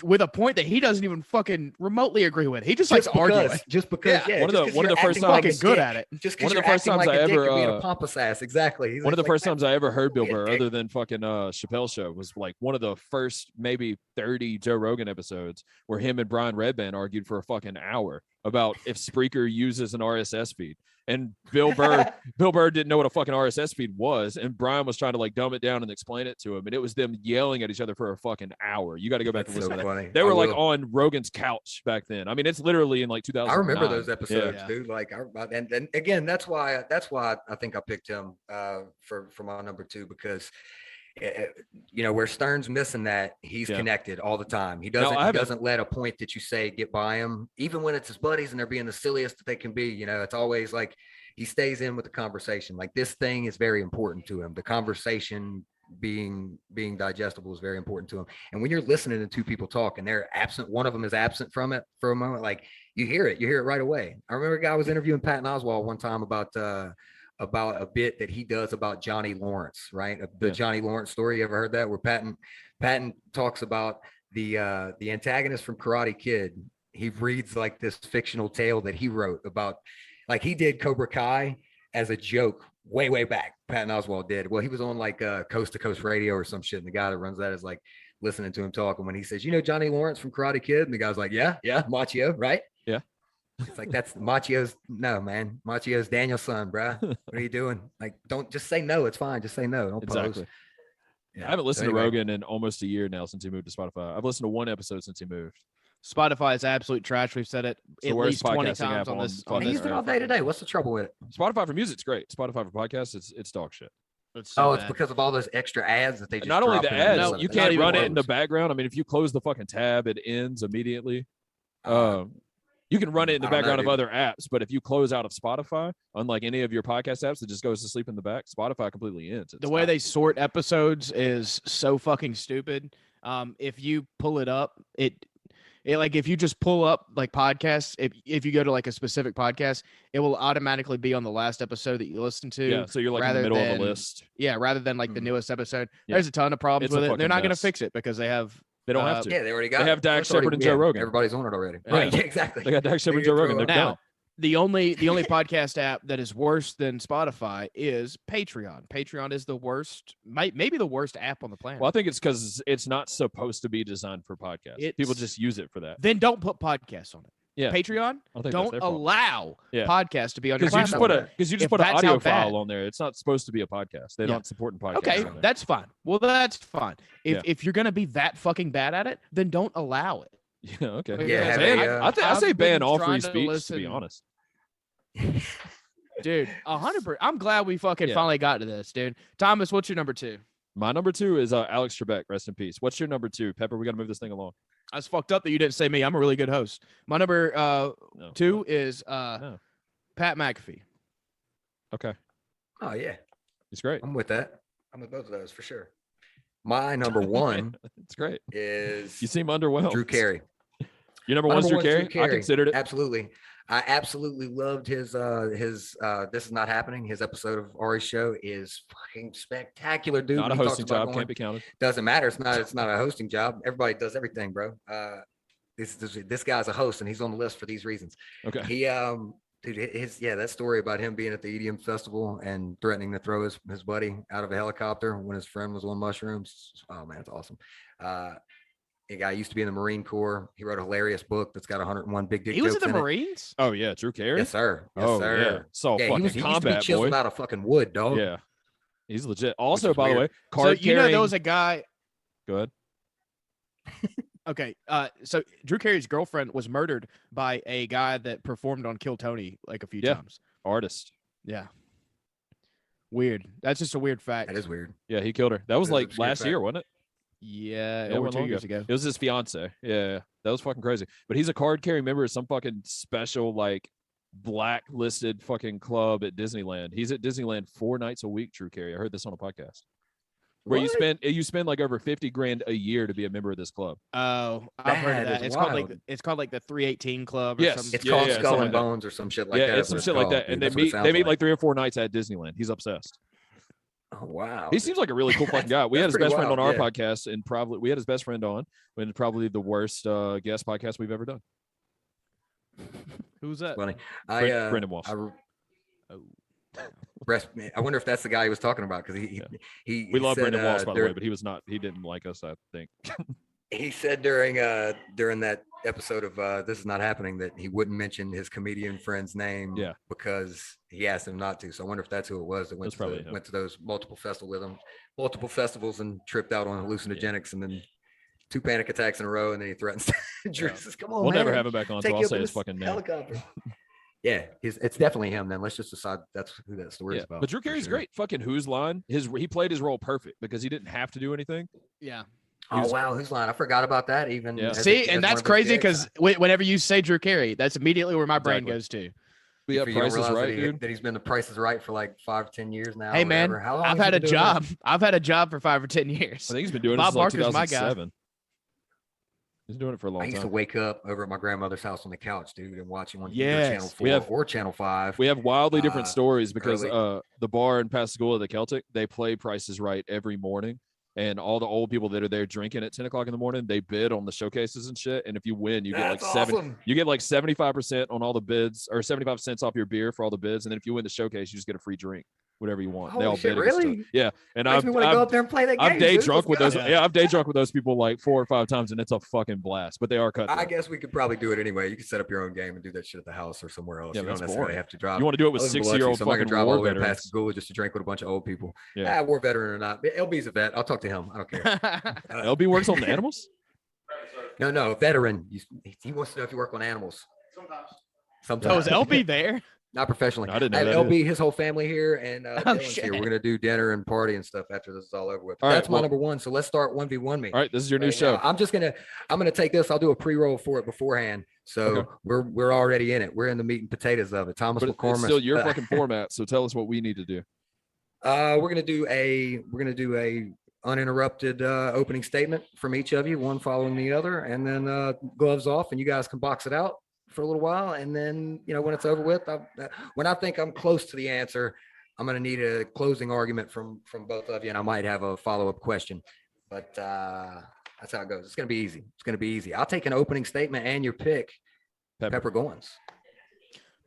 with a point that he doesn't even fucking remotely agree with. He just likes arguing. Just because, Yeah. One of the you're first acting times- like a Fucking good dick. at it. Just One because of you're the first acting times like I a dick, ever, you're being a pompous ass. Exactly. He's One of the like, first man, times I ever heard Bill be a Burr, dick. other than fucking Chappelle show, was like one of the first maybe 30 Joe Rogan episodes where him and Brian Redband argued for a fucking hour about if Spreaker uses an RSS feed. And Bill Burr didn't know what a fucking RSS feed was, and Brian was trying to like dumb it down and explain it to him, and it was them yelling at each other for a fucking hour. You got to go back That's and listen so to that. funny. They I were like will. on Rogan's couch back then. I mean, it's literally in like 2000. I remember those episodes, Yeah. dude. Like, and again, that's why I think I picked him for my number 2, because where Stern's missing that, he's connected all the time. He doesn't let a point that you say get by him, even when it's his buddies and they're being the silliest that they can be. It's always like he stays in with the conversation. Like, this thing is very important to him. The conversation being digestible is very important to him. And when you're listening to two people talk and they're absent, one of them is absent from it for a moment, like you hear it right away. I remember a guy was interviewing Patton Oswalt one time about a bit that he does about Johnny Lawrence, right? The Johnny Lawrence story. You ever heard that? Where Patton talks about the antagonist from Karate Kid. He reads like this fictional tale that he wrote about, like he did Cobra Kai as a joke way back. Patton Oswalt did. Well, he was on like Coast to Coast Radio or some shit, and the guy that runs that is like listening to him talk. And when he says, Johnny Lawrence from Karate Kid, and the guy's like, yeah, Machio, right? Yeah. It's like, that's Machio's. No, man, Machio's Daniel's son, bruh. What are you doing? Like, don't just say no. It's fine. Just say no. Don't Exactly. pose. Yeah. I haven't listened So to anyway. Rogan in almost a year now since he moved to Spotify. I've listened to one episode since he moved. Spotify is absolute trash. We've said it the at worst least 20 podcasting times app on on this. planet He used it all day today. What's the trouble with it? Spotify for music's great. Spotify for podcasts, it's dog shit. It's so It's bad. because of all those extra ads that they just Not only drop the in middle ads, of it. you It's can't not even run it in the close. background. I mean, if you close the fucking tab, it ends immediately. Uh, You can run it in the I don't know, background of dude. other apps, but if you close out of Spotify, unlike any of your podcast apps, it just goes to sleep in the back. Spotify completely ends. The way they sort episodes is so fucking stupid. If you pull it up, it like if you just pull up like podcasts, if you go to like a specific podcast, it will automatically be on the last episode that you listen to. Yeah, so you're like in the rather middle of than- the list. Yeah, rather than like the Mhm. newest episode. Yeah. There's a ton of problems It's a with it. They're fucking not going to mess. fix it because they have. They don't have to. Yeah, they already got. They have it. Dax It's already- Shepard and Joe Rogan. Everybody's on it already. Yeah. Right? Yeah, exactly. They got Dax Shepard and They're Joe Rogan. gonna They're throw done. Now, the only podcast app that is worse than Spotify is Patreon. Patreon is the worst, maybe the worst app on the planet. Well, I think it's because it's not supposed to be designed for podcasts. People It's- just use it for that. Then don't put podcasts on it. Yeah. Patreon, I think that's don't their problem. allow Yeah. podcasts to be on your Because you just platform. If put an that's how audio bad- file on there. It's not supposed to be a podcast. They Yeah. don't support podcasts. Okay, on there. that's fine. Well, that's fine. Yeah. If you're gonna be that fucking bad at it, then don't allow it. Yeah, okay. Like, Yeah, have Ban- a, I say I've ban been all trying free to speech, to listen- be honest. Dude, 100%. I'm glad we fucking Yeah. finally got to this, dude. Thomas, what's your number 2? My number 2 is Alex Trebek. Rest in peace. What's your number 2? Pepper, we got to move this thing along. I was fucked up that you didn't say me. I'm a really good host. My number No. 2 is No. Pat McAfee. Okay. Oh yeah, It's great. I'm with that. I'm with both of those for sure. My number 1 It's great. is You seem underwhelmed. Drew Carey. Your number My one's number Drew one's Carey? I considered it. Absolutely. I absolutely loved his This Is Not Happening. His episode of Ari's show is fucking spectacular, dude. Not a He talks hosting about job. going- Can't be counted. Doesn't matter. It's not a hosting job. Everybody does everything, bro. This guy's a host and he's on the list for these reasons. Okay. He dude, that story about him being at the EDM festival and threatening to throw his buddy out of a helicopter when his friend was on mushrooms. Oh man, it's awesome. A guy used to be in the Marine Corps. He wrote a hilarious book that's got 101 big dick He was in jokes the in it. Marines? Oh, yeah. Drew Carey? Yes, sir. Yes, Oh, sir. yeah. So Yeah, fucking he used to be combat, chiseled boy. out of fucking wood, dog. Yeah. He's legit. Also, is by the way, weird. So card you know carrying. there was a guy. Go ahead. Okay, so Drew Carey's girlfriend was murdered by a guy that performed on Kill Tony like a few Yeah. times. Artist. Yeah. Weird. That's just a weird fact. That is weird. Yeah, he killed her. That was That is like obscure last fact. year, wasn't it? Yeah, Yeah, over not 2 long years ago. It was his fiance. Yeah, that was fucking crazy. But he's a card carrying member of some fucking special like blacklisted fucking club at Disneyland. He's at Disneyland 4 nights a week. True Carry. I heard this on a podcast. Where What? you spend like over 50 grand a year to be a member of this club. Oh, I've heard of That that. is It's called like the 318 Club or Yes. something. It's Yeah, called yeah, Skull something and like that. Bones or some shit like Yeah, that. it's some shit like that. And they meet like 3 or 4 nights at Disneyland. He's obsessed. Oh wow. He seems like a really cool fucking guy. We had That's his best pretty friend on our wild, podcast, and probably we had his best friend on when probably the worst guest podcast we've ever done. Who's that? Funny. Brendan Walsh. I wonder if that's the guy he was talking about because he We love said, Brendan Walsh, by the way, during- but he didn't like us, I think. he said during that episode of This Is Not Happening that he wouldn't mention his comedian friend's name because he asked him not to. So I wonder if that's who it was that went to those multiple festivals and tripped out on hallucinogenics and then 2 panic attacks in a row, and then he threatens Drew says, "Come on, We'll man, never have him back on, so take I'll you up say in his this fucking name. helicopter." Yeah, it's definitely him. Then let's just decide that's who that story is about. But Drew for Carey's sure. great. Fucking Whose Line. He played his role perfect because he didn't have to do anything. Yeah. Oh wow, who's line? I forgot about that. Even Yeah. See, and that's crazy because whenever you say Drew Carey, that's immediately where my brain goes to. We have Price is Right, dude. That he's been the Price is Right for like 5 or 10 years now. Hey man, How long I've has he had a been doing job. that? I've had a job for 5 or 10 years. I think he's been doing Bob it since like Barker's my guy. 2007. He's doing it for a long I used to time. wake up over at my grandmother's house on the couch, dude, and watching on either Yes. Channel 4 or Channel 5. We have wildly different stories because early. the bar in Pascagoula, the Celtic, they play Price is Right every morning. And all the old people that are there drinking at 10 o'clock in the morning, they bid on the showcases and shit. And if you win, you get like you get like 75% on all the bids, or 75 cents off your beer for all the bids. And then if you win the showcase, you just get a free drink, whatever you want. Holy they all shit, bid against really? it. Yeah. And Makes me want to go up there and play that game. I'm day dude. drunk with Let's those. go. Yeah, I've day drunk with those people like 4 or 5 times, and it's a fucking blast. But they are cut. I guess we could probably do it anyway. You could set up your own game and do that shit at the house or somewhere else. Yeah, You don't that's necessarily boring. have to drive. You want to do it with I live in 60-year-old Biloxi, so I'm not fucking gonna drive all war the way to veterans. Pascagoula just to drink with a bunch of old people. Yeah. War veteran or not. LB's a vet. I'll talk to him. I don't care. LB works on animals. No, veteran. He wants to know if you work on animals. Sometimes. Oh, is LB there? Not professionally. I didn't I know have that LB, his whole family here, and Dylan's shit. here. We're gonna do dinner and party and stuff after this is all over with. All right, That's my well- number one. So let's start 1v1 me. All right, this is your new Right show. now. I'm gonna take this. I'll do a pre-roll for it beforehand. So Okay. we're already in it. We're in the meat and potatoes of it. Thomas But it's McCormick. still your fucking format. So tell us what we need to do. We're gonna do a uninterrupted opening statement from each of you, one following the other, and then gloves off, and you guys can box it out for a little while, and then when it's over with, when I think I'm close to the answer, I'm gonna need a closing argument from both of you, and I might have a follow-up question, but that's how it goes. It's gonna be easy. I'll take an opening statement and your pick, Pepper Goins.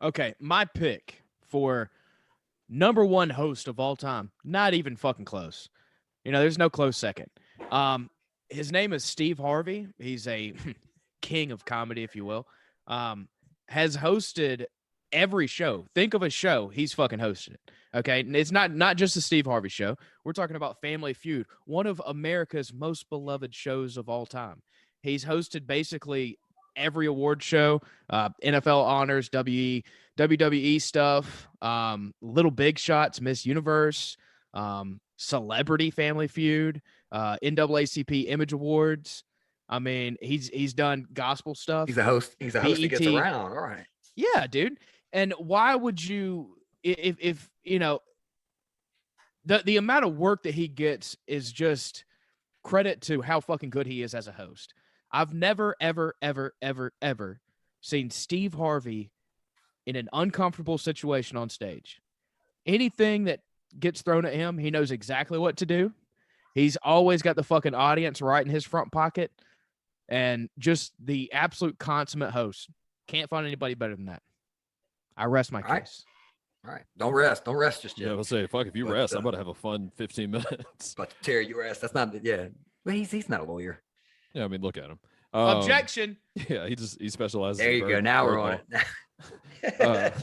Okay, my pick for number one host of all time, not even fucking close. There's no close second. His name is Steve Harvey. He's a king of comedy, if you will. Has hosted every show. Think of a show, he's fucking hosted it. Okay, and it's not just the Steve Harvey show. We're talking about Family Feud, one of America's most beloved shows of all time. He's hosted basically every award show, NFL honors, WWE stuff, Little Big Shots, Miss Universe, Celebrity Family Feud, NAACP Image Awards. I mean, he's done gospel stuff. He's a host. He's a host that gets BET. around. All right. Yeah, dude. And why would you, if the amount of work that he gets is just credit to how fucking good he is as a host. I've never, ever, ever, ever, ever seen Steve Harvey in an uncomfortable situation on stage. Anything that gets thrown at him, he knows exactly what to do. He's always got the fucking audience right in his front pocket, and just the absolute consummate host. Can't find anybody better than that. I rest my case. All right. Don't rest just yet. Yeah, I'll say, fuck, if you But, rest, I'm about to have a fun 15 minutes. But Terry, you rest. That's not. Yeah. But he's not a lawyer. Yeah, I mean, look at him. Objection. Yeah, he specializes. There in you go. bird- Now bird we're on law. it.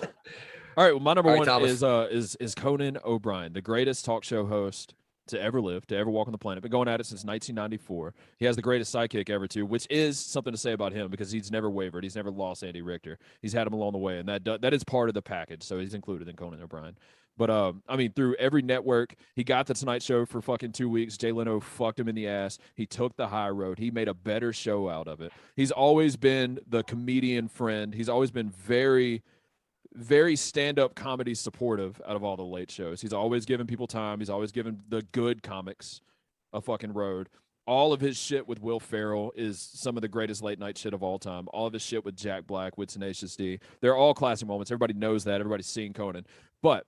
All right, well, my number All right, one Thomas. is Conan O'Brien, the greatest talk show host to ever live, to ever walk on the planet. Been going at it since 1994. He has the greatest sidekick ever, too, which is something to say about him because he's never wavered. He's never lost Andy Richter. He's had him along the way, and that is part of the package. So he's included in Conan O'Brien. But I mean, through every network, he got the Tonight Show for fucking 2 weeks. Jay Leno fucked him in the ass. He took the high road. He made a better show out of it. He's always been the comedian friend. He's always been very, very stand-up comedy supportive out of all the late shows. He's always given people time. He's always given the good comics a fucking road. All of his shit with Will Ferrell is some of the greatest late night shit of all time. All of his shit with Jack Black, with Tenacious D. They're all classic moments. Everybody knows that. Everybody's seen Conan. But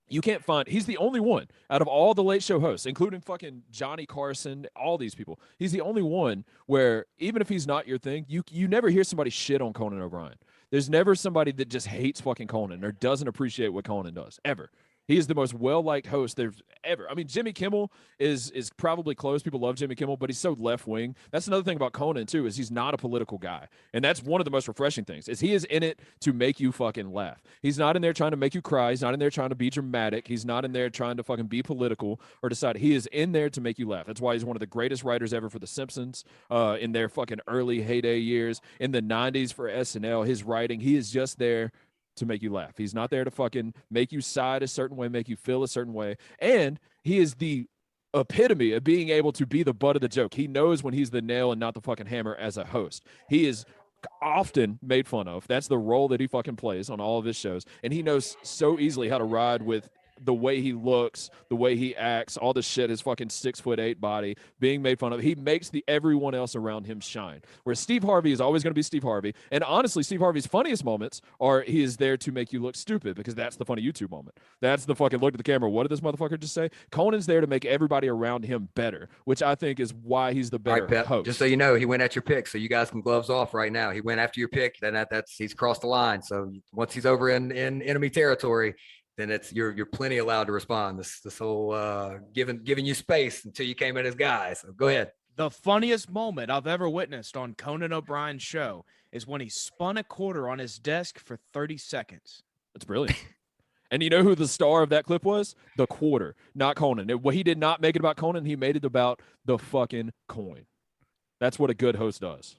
you can't find, he's the only one out of all the late show hosts, including fucking Johnny Carson, all these people. He's the only one where even if he's not your thing, you never hear somebody shit on Conan O'Brien. There's never somebody that just hates fucking Conan or doesn't appreciate what Conan does, ever. He is the most well-liked host there's ever. I mean, Jimmy Kimmel is probably close. People love Jimmy Kimmel, but he's so left-wing. That's another thing about Conan, too, is he's not a political guy. And that's one of the most refreshing things, is he is in it to make you fucking laugh. He's not in there trying to make you cry. He's not in there trying to be dramatic. He's not in there trying to fucking be political or decide. He is in there to make you laugh. That's why he's one of the greatest writers ever for The Simpsons in their fucking early heyday years. In the 90s for SNL, his writing, he is just there to make you laugh. He's not there to fucking make you side a certain way, make you feel a certain way. And he is the epitome of being able to be the butt of the joke. He knows when he's the nail and not the fucking hammer as a host. He is often made fun of. That's the role that he fucking plays on all of his shows. And he knows so easily how to ride with the way he looks, the way he acts, all the shit, his fucking 6'8" body being made fun of. He makes everyone else around him shine. Whereas Steve Harvey is always going to be Steve Harvey. And honestly, Steve Harvey's funniest moments are he is there to make you look stupid, because that's the funny YouTube moment. That's the fucking look at the camera. What did this motherfucker just say? Conan's there to make everybody around him better, which I think is why he's the better host. Just so you know, he went at your pick, so you guys can gloves off right now. He went after your pick, then he's crossed the line. So once he's over in enemy territory, then you're plenty allowed to respond. This whole giving you space until you came in as guys. So go ahead. The funniest moment I've ever witnessed on Conan O'Brien's show is when he spun a quarter on his desk for 30 seconds. That's brilliant. And you know who the star of that clip was? The quarter, not Conan. He did not make it about Conan. He made it about the fucking coin. That's what a good host does.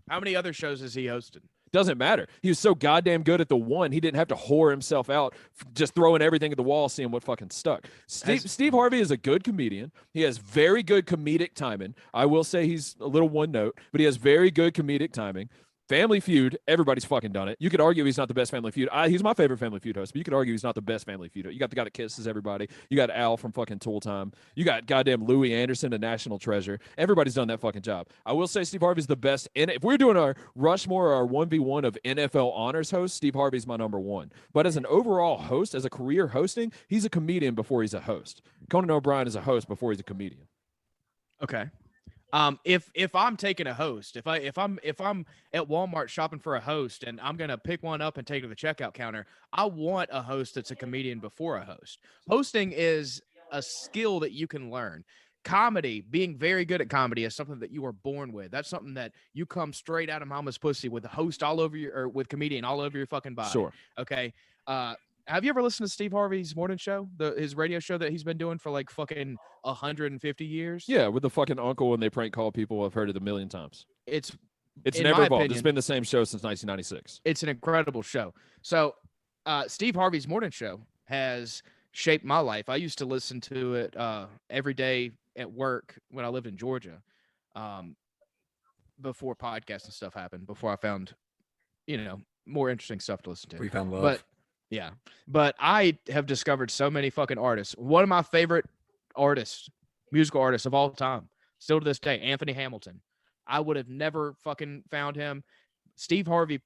How many other shows has he hosted? Doesn't matter. He was so goddamn good at the one, he didn't have to whore himself out just throwing everything at the wall, seeing what fucking stuck. Steve Harvey is a good comedian. He has very good comedic timing. I will say he's a little one note, but he has very good comedic timing. Family Feud, everybody's fucking done it. You could argue he's not the best Family Feud. He's my favorite Family Feud host, but you could argue he's not the best Family Feud. You got the guy that kisses everybody. You got Al from fucking Tool Time. You got goddamn Louis Anderson, a national treasure. Everybody's done that fucking job. I will say Steve Harvey's the best. And if we're doing our Rushmore or our 1v1 of NFL honors hosts, Steve Harvey's my number one. But as an overall host, as a career hosting, he's a comedian before he's a host. Conan O'Brien is a host before he's a comedian. Okay. If I'm taking a host, if I'm at Walmart shopping for a host and I'm gonna pick one up and take it to the checkout counter, I want a host that's a comedian before a host. Hosting is a skill that you can learn. Comedy, being very good at comedy, is something that you are born with. That's something that you come straight out of mama's pussy with the host all over your, or with comedian all over your fucking body. Sure. Okay. Have you ever listened to Steve Harvey's morning show, his radio show that he's been doing for like fucking 150 years? Yeah, with the fucking uncle and they prank call people. I've heard it a million times. It's never evolved. It's been the same show since 1996. It's an incredible show. So Steve Harvey's morning show has shaped my life. I used to listen to it every day at work when I lived in Georgia, before podcasts and stuff happened, before I found, more interesting stuff to listen to. We found love. But yeah, but I have discovered so many fucking artists. One of my favorite artists, musical artists of all time, still to this day, Anthony Hamilton. I would have never fucking found him. Steve Harvey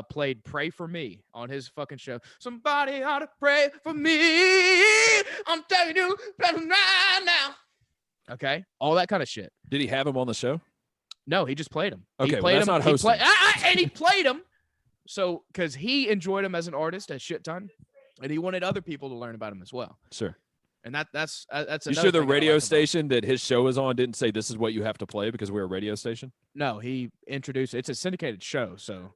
played Pray For Me on his fucking show. Somebody ought to pray for me. I'm telling you right now. Okay? All that kind of shit. Did he have him on the show? No, he just played him. Okay, he played that's him. not hosting. And he played him. So, because he enjoyed him as an artist a shit ton, and he wanted other people to learn about him as well. Sure. And that's you sure the radio station that his show was on didn't say this is what you have to play because we're a radio station? No, he introduced, it's a syndicated show. So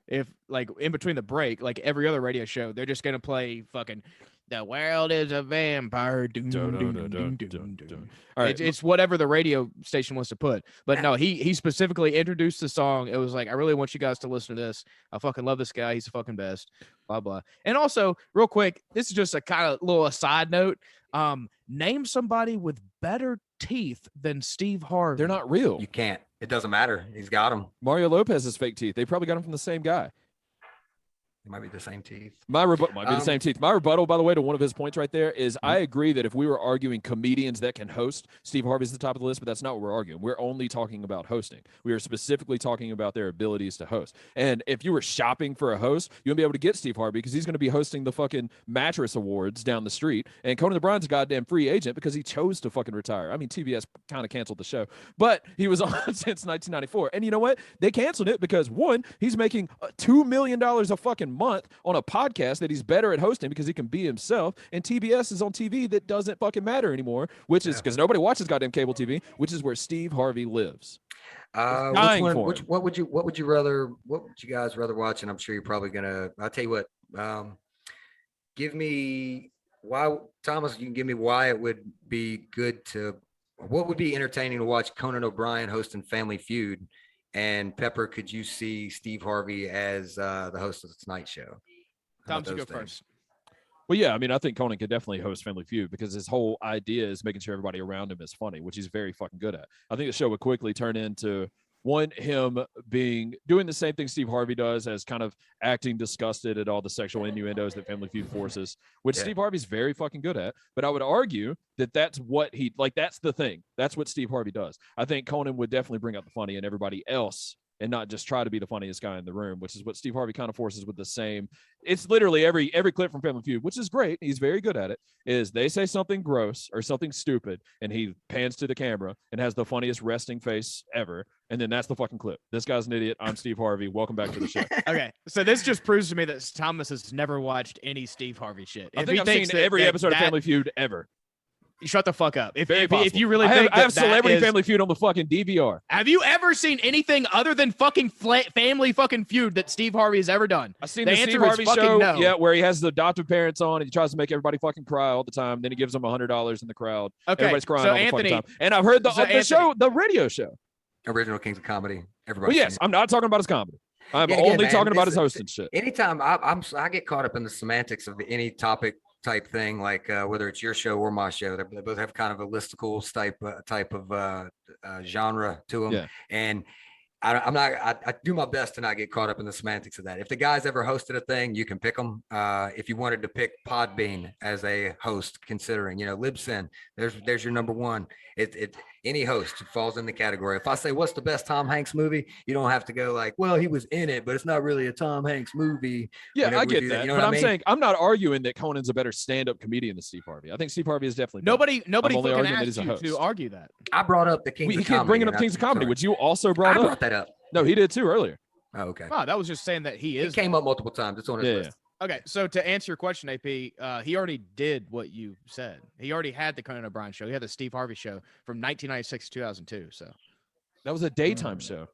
if like in between the break, like every other radio show, they're just going to play fucking The world is a vampire. Dun, Dun, dun, dun, dun, dun, dun, dun, dun. dun. All right. It's whatever the radio station wants to put. But no, he specifically introduced the song. It was like, I really want you guys to listen to this. I fucking love this guy. He's the fucking best. Blah blah. And also, real quick, this is just a kind of little aside note. Name somebody with better teeth than Steve Harvey. They're not real. You can't. It doesn't matter. He's got them. Mario Lopez has fake teeth. They probably got them from the same guy. It might be the same teeth. My rebuttal might be the same teeth. My rebuttal, by the way, to one of his points right there is I agree that if we were arguing comedians that can host, Steve Harvey's the top of the list, but that's not what we're arguing. We're only talking about hosting. We are specifically talking about their abilities to host. And if you were shopping for a host, you wouldn't be able to get Steve Harvey because he's going to be hosting the fucking mattress awards down the street. And Conan O'Brien's a goddamn free agent because he chose to fucking retire. I mean, TBS kind of canceled the show, but he was on since 1994. And you know what? They canceled it because, one, he's making $2 million a fucking month on a podcast that he's better at hosting because he can be himself, and TBS is on TV that doesn't fucking matter anymore, which is because nobody watches goddamn cable TV, which is where Steve Harvey lives. What would you guys rather watch? And I'm sure you're probably gonna. I'll tell you what. Give me why, Thomas. You can give me why it would be good to. What would be entertaining to watch Conan O'Brien hosting Family Feud, and Pepper? Could you see Steve Harvey as the host of the Tonight Show? Tom, you go first. Well, yeah, I mean, I think Conan could definitely host Family Feud because his whole idea is making sure everybody around him is funny, which he's very fucking good at. I think the show would quickly turn into him doing the same thing Steve Harvey does as kind of acting disgusted at all the sexual innuendos that Family Feud forces, which Steve Harvey's very fucking good at. But I would argue that that's what that's the thing. That's what Steve Harvey does. I think Conan would definitely bring out the funny in everybody else and not just try to be the funniest guy in the room, which is what Steve Harvey kind of forces with the same. It's literally every clip from Family Feud, which is great. He's very good at it, is they say something gross or something stupid, and he pans to the camera and has the funniest resting face ever. And then that's the fucking clip. This guy's an idiot. I'm Steve Harvey. Welcome back to the show. Okay. So this just proves to me that Thomas has never watched any Steve Harvey shit. I think I've seen every episode of Family Feud ever. Shut the fuck up. If you really I have Celebrity Family Feud on the fucking DVR. Have you ever seen anything other than fucking Family fucking Feud that Steve Harvey has ever done? I've seen the Steve Harvey show, where he has the adoptive parents on and he tries to make everybody fucking cry all the time. Then he gives them $100 in the crowd. Okay, everybody's crying so all the fucking time. And I've heard the radio show. Original Kings of Comedy. Everybody. Well, yes, I'm not talking about his comedy. I'm only talking about his hosting shit. Anytime I get caught up in the semantics of any topic type thing, like whether it's your show or my show, they both have kind of a listicle type of genre to them. Yeah. And I do my best to not get caught up in the semantics of that. If the guy's ever hosted a thing, you can pick them. If you wanted to pick Podbean as a host, considering, Libsyn, there's your number one. Any host falls in the category. If I say, what's the best Tom Hanks movie? You don't have to go like, well, he was in it, but it's not really a Tom Hanks movie. Yeah, I get that. But I'm saying, I'm not arguing that Conan's a better stand-up comedian than Steve Harvey. I think Steve Harvey is definitely better. Nobody fucking asked you to argue that. I brought up the Kings of Comedy. He kept bringing up Kings of Comedy, which you also brought up. I brought that up. No, he did too earlier. Oh, okay. Oh, that was just saying that he is. It came up multiple times. It's on his list. Okay, so to answer your question, AP, he already did what you said. He already had the Conan O'Brien show. He had the Steve Harvey show from 1996 to 2002. So that was a daytime show.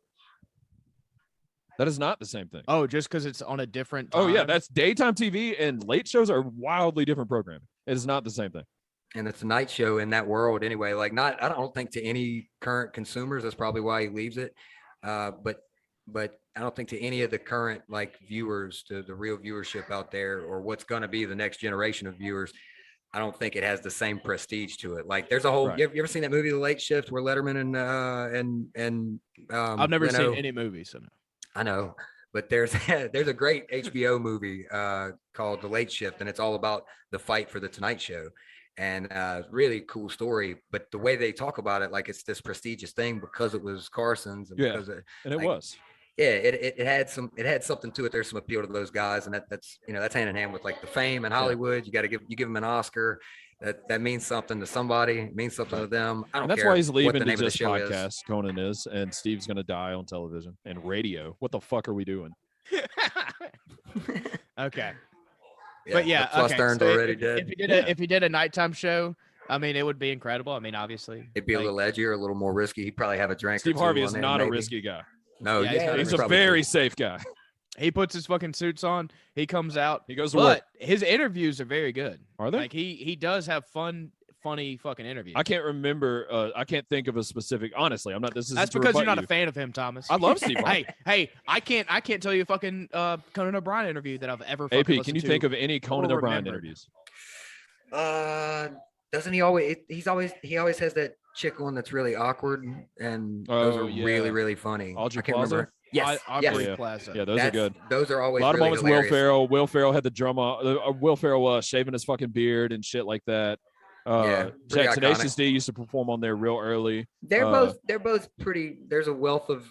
That is not the same thing. Oh, just because it's on a different time? Oh, yeah, that's daytime TV, and late shows are wildly different programming. It is not the same thing. And it's a night show in that world anyway. Like, I don't think to any current consumers, that's probably why he leaves it. But I don't think to any of the current viewers, to the real viewership out there, or what's going to be the next generation of viewers, I don't think it has the same prestige to it. Like, there's a whole. Right. You ever seen that movie, The Late Shift, where Letterman and I've never seen any movies. So no. I know, but there's a great HBO movie called The Late Shift, and it's all about the fight for the Tonight Show. And really cool story, but the way they talk about it, like it's this prestigious thing because it was Carson's, and because it was. Yeah, it had something to it. There's some appeal to those guys, and that's hand in hand with like the fame in Hollywood. You got to give them an Oscar. That means something to somebody. It means something to them. I don't care. That's why he's leaving the name to of just the show podcast. Conan is, and Steve's gonna die on television and radio. What the fuck are we doing? Okay. Yeah, but yeah, okay. Stern's already dead. If he did a nighttime show, I mean, it would be incredible. I mean, obviously, it'd be a little edgier, a little more risky. He'd probably have a drink. Steve Harvey is not a risky guy. No, he's a very safe guy. He puts his fucking suits on. He comes out. He goes to work. But his interviews are very good. Are they? Like he does have funny fucking interviews. I can't remember. I can't think of a specific. Honestly, I'm not. This is That's because you're not a fan of him, Thomas. I love Steve Harvey. hey, I can't tell you a fucking Conan O'Brien interview that I've ever. AP, fucking can you listened think to of any Conan or O'Brien remembered. interviews? Doesn't he always? He always has that chick one that's really awkward, and those are really really funny. Audrey I can't Plaza? remember. Yes, Aubrey Yeah. Plaza. Yeah, those are good. Those are A always lot of really moments. hilarious. Will Ferrell had the drum on. Will Ferrell shaving his fucking beard and shit like that. Pretty Jack Tenacious iconic. D used to perform on there real early. They're both pretty. There's a wealth of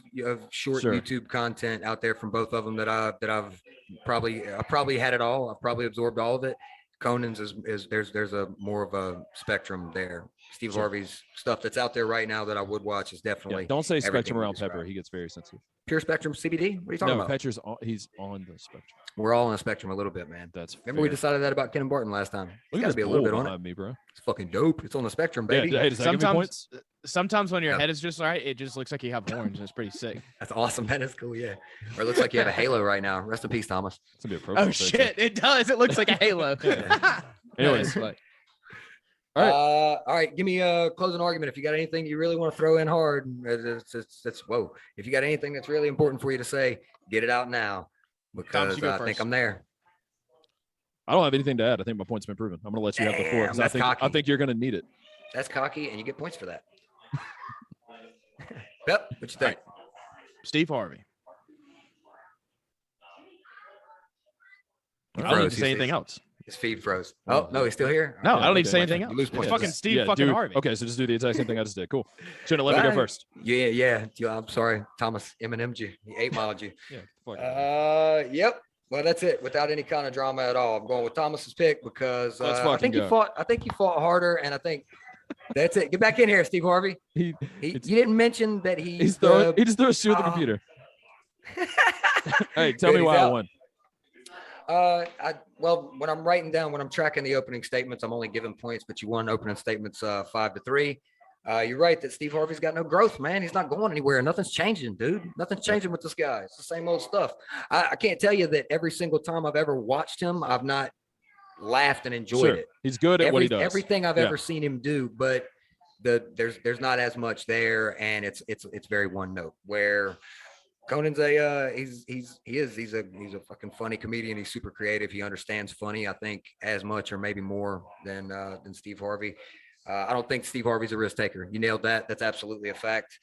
short Sure. YouTube content out there from both of them that I've probably had it all. I've probably absorbed all of it. Conan's is there's a more of a spectrum there. Steve Harvey's stuff that's out there right now that I would watch is definitely Don't say everything spectrum you around described. Pepper. He gets very sensitive. Pure spectrum CBD. What are you talking No, about? Pepper's he's on the spectrum. We're all on a spectrum a little bit, man. That's Remember we fair. decided that about Ken and Barton last time. It's Look got at to be this a little bull bit on it. behind me, bro. It's fucking dope. It's on the spectrum, baby. Yeah, hey, does that give me Sometimes- points? Sometimes when your Yeah. head is just right, it just looks like you have horns. It's pretty sick. That's awesome. That is cool. Yeah. Or it looks like you have a halo right now. Rest in peace, Thomas. It's gonna be a profile Oh picture. shit! It does. It looks like a halo. Anyways, Nice. All right. All right. Give me a closing argument. If you got anything you really want to throw in hard, it's whoa. If you got anything that's really important for you to say, get it out now because you go I think first. I'm there. I don't have anything to add. I think my point's been proven. I'm gonna let you have the floor Damn, because I that's think I cocky. think you're gonna need it. That's cocky, and you get points for that. Yep. What you think? Steve Harvey. He I don't need froze. to say anything else. His feed froze. Oh no, he's still here. No, Yeah, I don't need to okay. say anything You else. lose It's points. fucking Steve Yeah, fucking dude. Harvey. Okay, so just do the exact same thing I just did. Cool. Shouldn't have let me go Right. first. Yeah. I'm sorry, Thomas. Eminem'd you. He 8-miled you. Yeah. Fuck. Yep. Well, that's it. Without any kind of drama at all, I'm going with Thomas's pick because Let's I fucking think go. you fought. I think you fought harder, and I think that's it. Get back in here, Steve Harvey. He You didn't mention that he's throwing. He just threw a shoe at the computer. Hey, tell Good, me he's why I out. won. Well, when I'm writing down, when I'm tracking the opening statements, I'm only giving points, but you won opening statements 5-3. You're right that Steve Harvey's got no growth, man. He's not going anywhere. Nothing's changing, dude. Nothing's changing with this guy. It's the same old stuff. I can't tell you that every single time I've ever watched him, I've not laughed and enjoyed Sure. it. He's good at what he does. Everything I've Yeah. ever seen him do, but there's not as much there, and it's very one note. Where Conan's he's a fucking funny comedian. He's super creative. He understands funny, I think, as much or maybe more than Steve Harvey. I don't think Steve Harvey's a risk taker. You nailed that. That's absolutely a fact.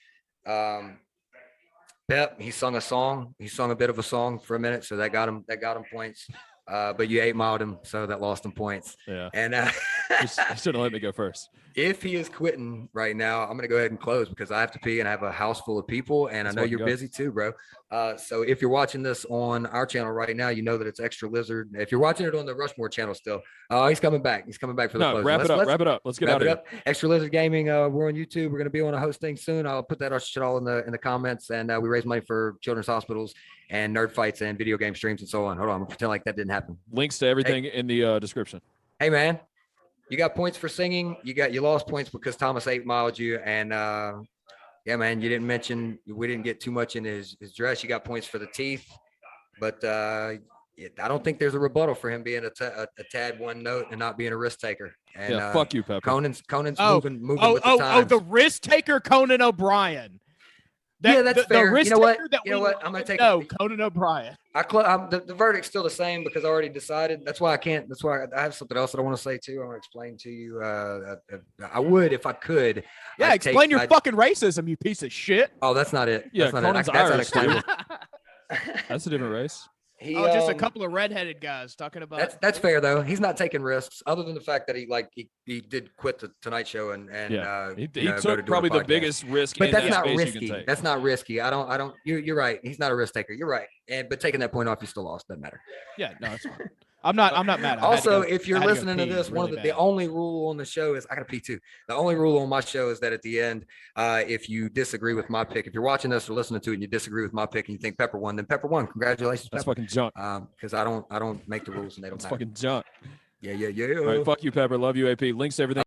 Pep, he sung a song. He sung a bit of a song for a minute, so that got him points. But you 8-miled him, so that lost him points. Yeah. And You should have let me go first. if he is quitting right now, I'm going to go ahead and close because I have to pee and I have a house full of people, and Let's I know fucking you're go. busy too, bro. So if you're watching this on our channel right now, you know that it's Extra Lizard. If you're watching it on the Rushmore channel still, he's coming back. He's coming back for the No, closing. wrap it up. Let's Wrap it up. Let's get wrap out of it here. up. Extra Lizard Gaming. We're on YouTube. We're going to be on a hosting soon. I'll put that shit all in the comments, and we raise money for children's hospitals and nerd fights and video game streams and so on. Hold on, I'm gonna pretend like that didn't happen. Links to everything in the description. Hey man, you got points for singing. You lost points because Thomas 8-miled you, and yeah, man, you didn't mention we didn't get too much in his dress. You got points for the teeth, but I don't think there's a rebuttal for him being a tad one note and not being a risk taker. And Yeah, fuck you, Pepper. Conan's Oh, moving with the times. the risk taker Conan O'Brien. Yeah, that's fair. The risk You know what? taker that You know we what? love I'm gonna to take know, it. Conan O'Brien. The verdict's still the same because I already decided. That's why I can't. That's why I have something else that I want to say too. I want to explain to you. I would if I could. Yeah, explain your fucking racism, you piece of shit. Oh, that's not it. Yeah, That's not Conan's it. That's Irish, unexplainable. That's a different race. He, Just a couple of redheaded guys talking about. That's fair though. He's not taking risks, other than the fact that he did quit the Tonight Show and Yeah. He go to took do a probably the podcast. biggest risk But in that's that not space you risky. can take. That's not risky. I don't. You're right. He's not a risk taker. You're right. But taking that point off, you still lost. Doesn't matter. Yeah, no, it's fine. I'm not mad. I had to Also, go- if you're I had to go listening to pee this, one really of the bad. only rule on the show is I gotta pee too. The only rule on my show is that at the end, if you disagree with my pick, if you're watching this or listening to it and you disagree with my pick and you think Pepper won, then Pepper won. Congratulations, That's Pepper. fucking junk. Because I don't make the rules and they don't That's matter. fucking junk. Yeah. All right, fuck you, Pepper. Love you, AP. Links to everything.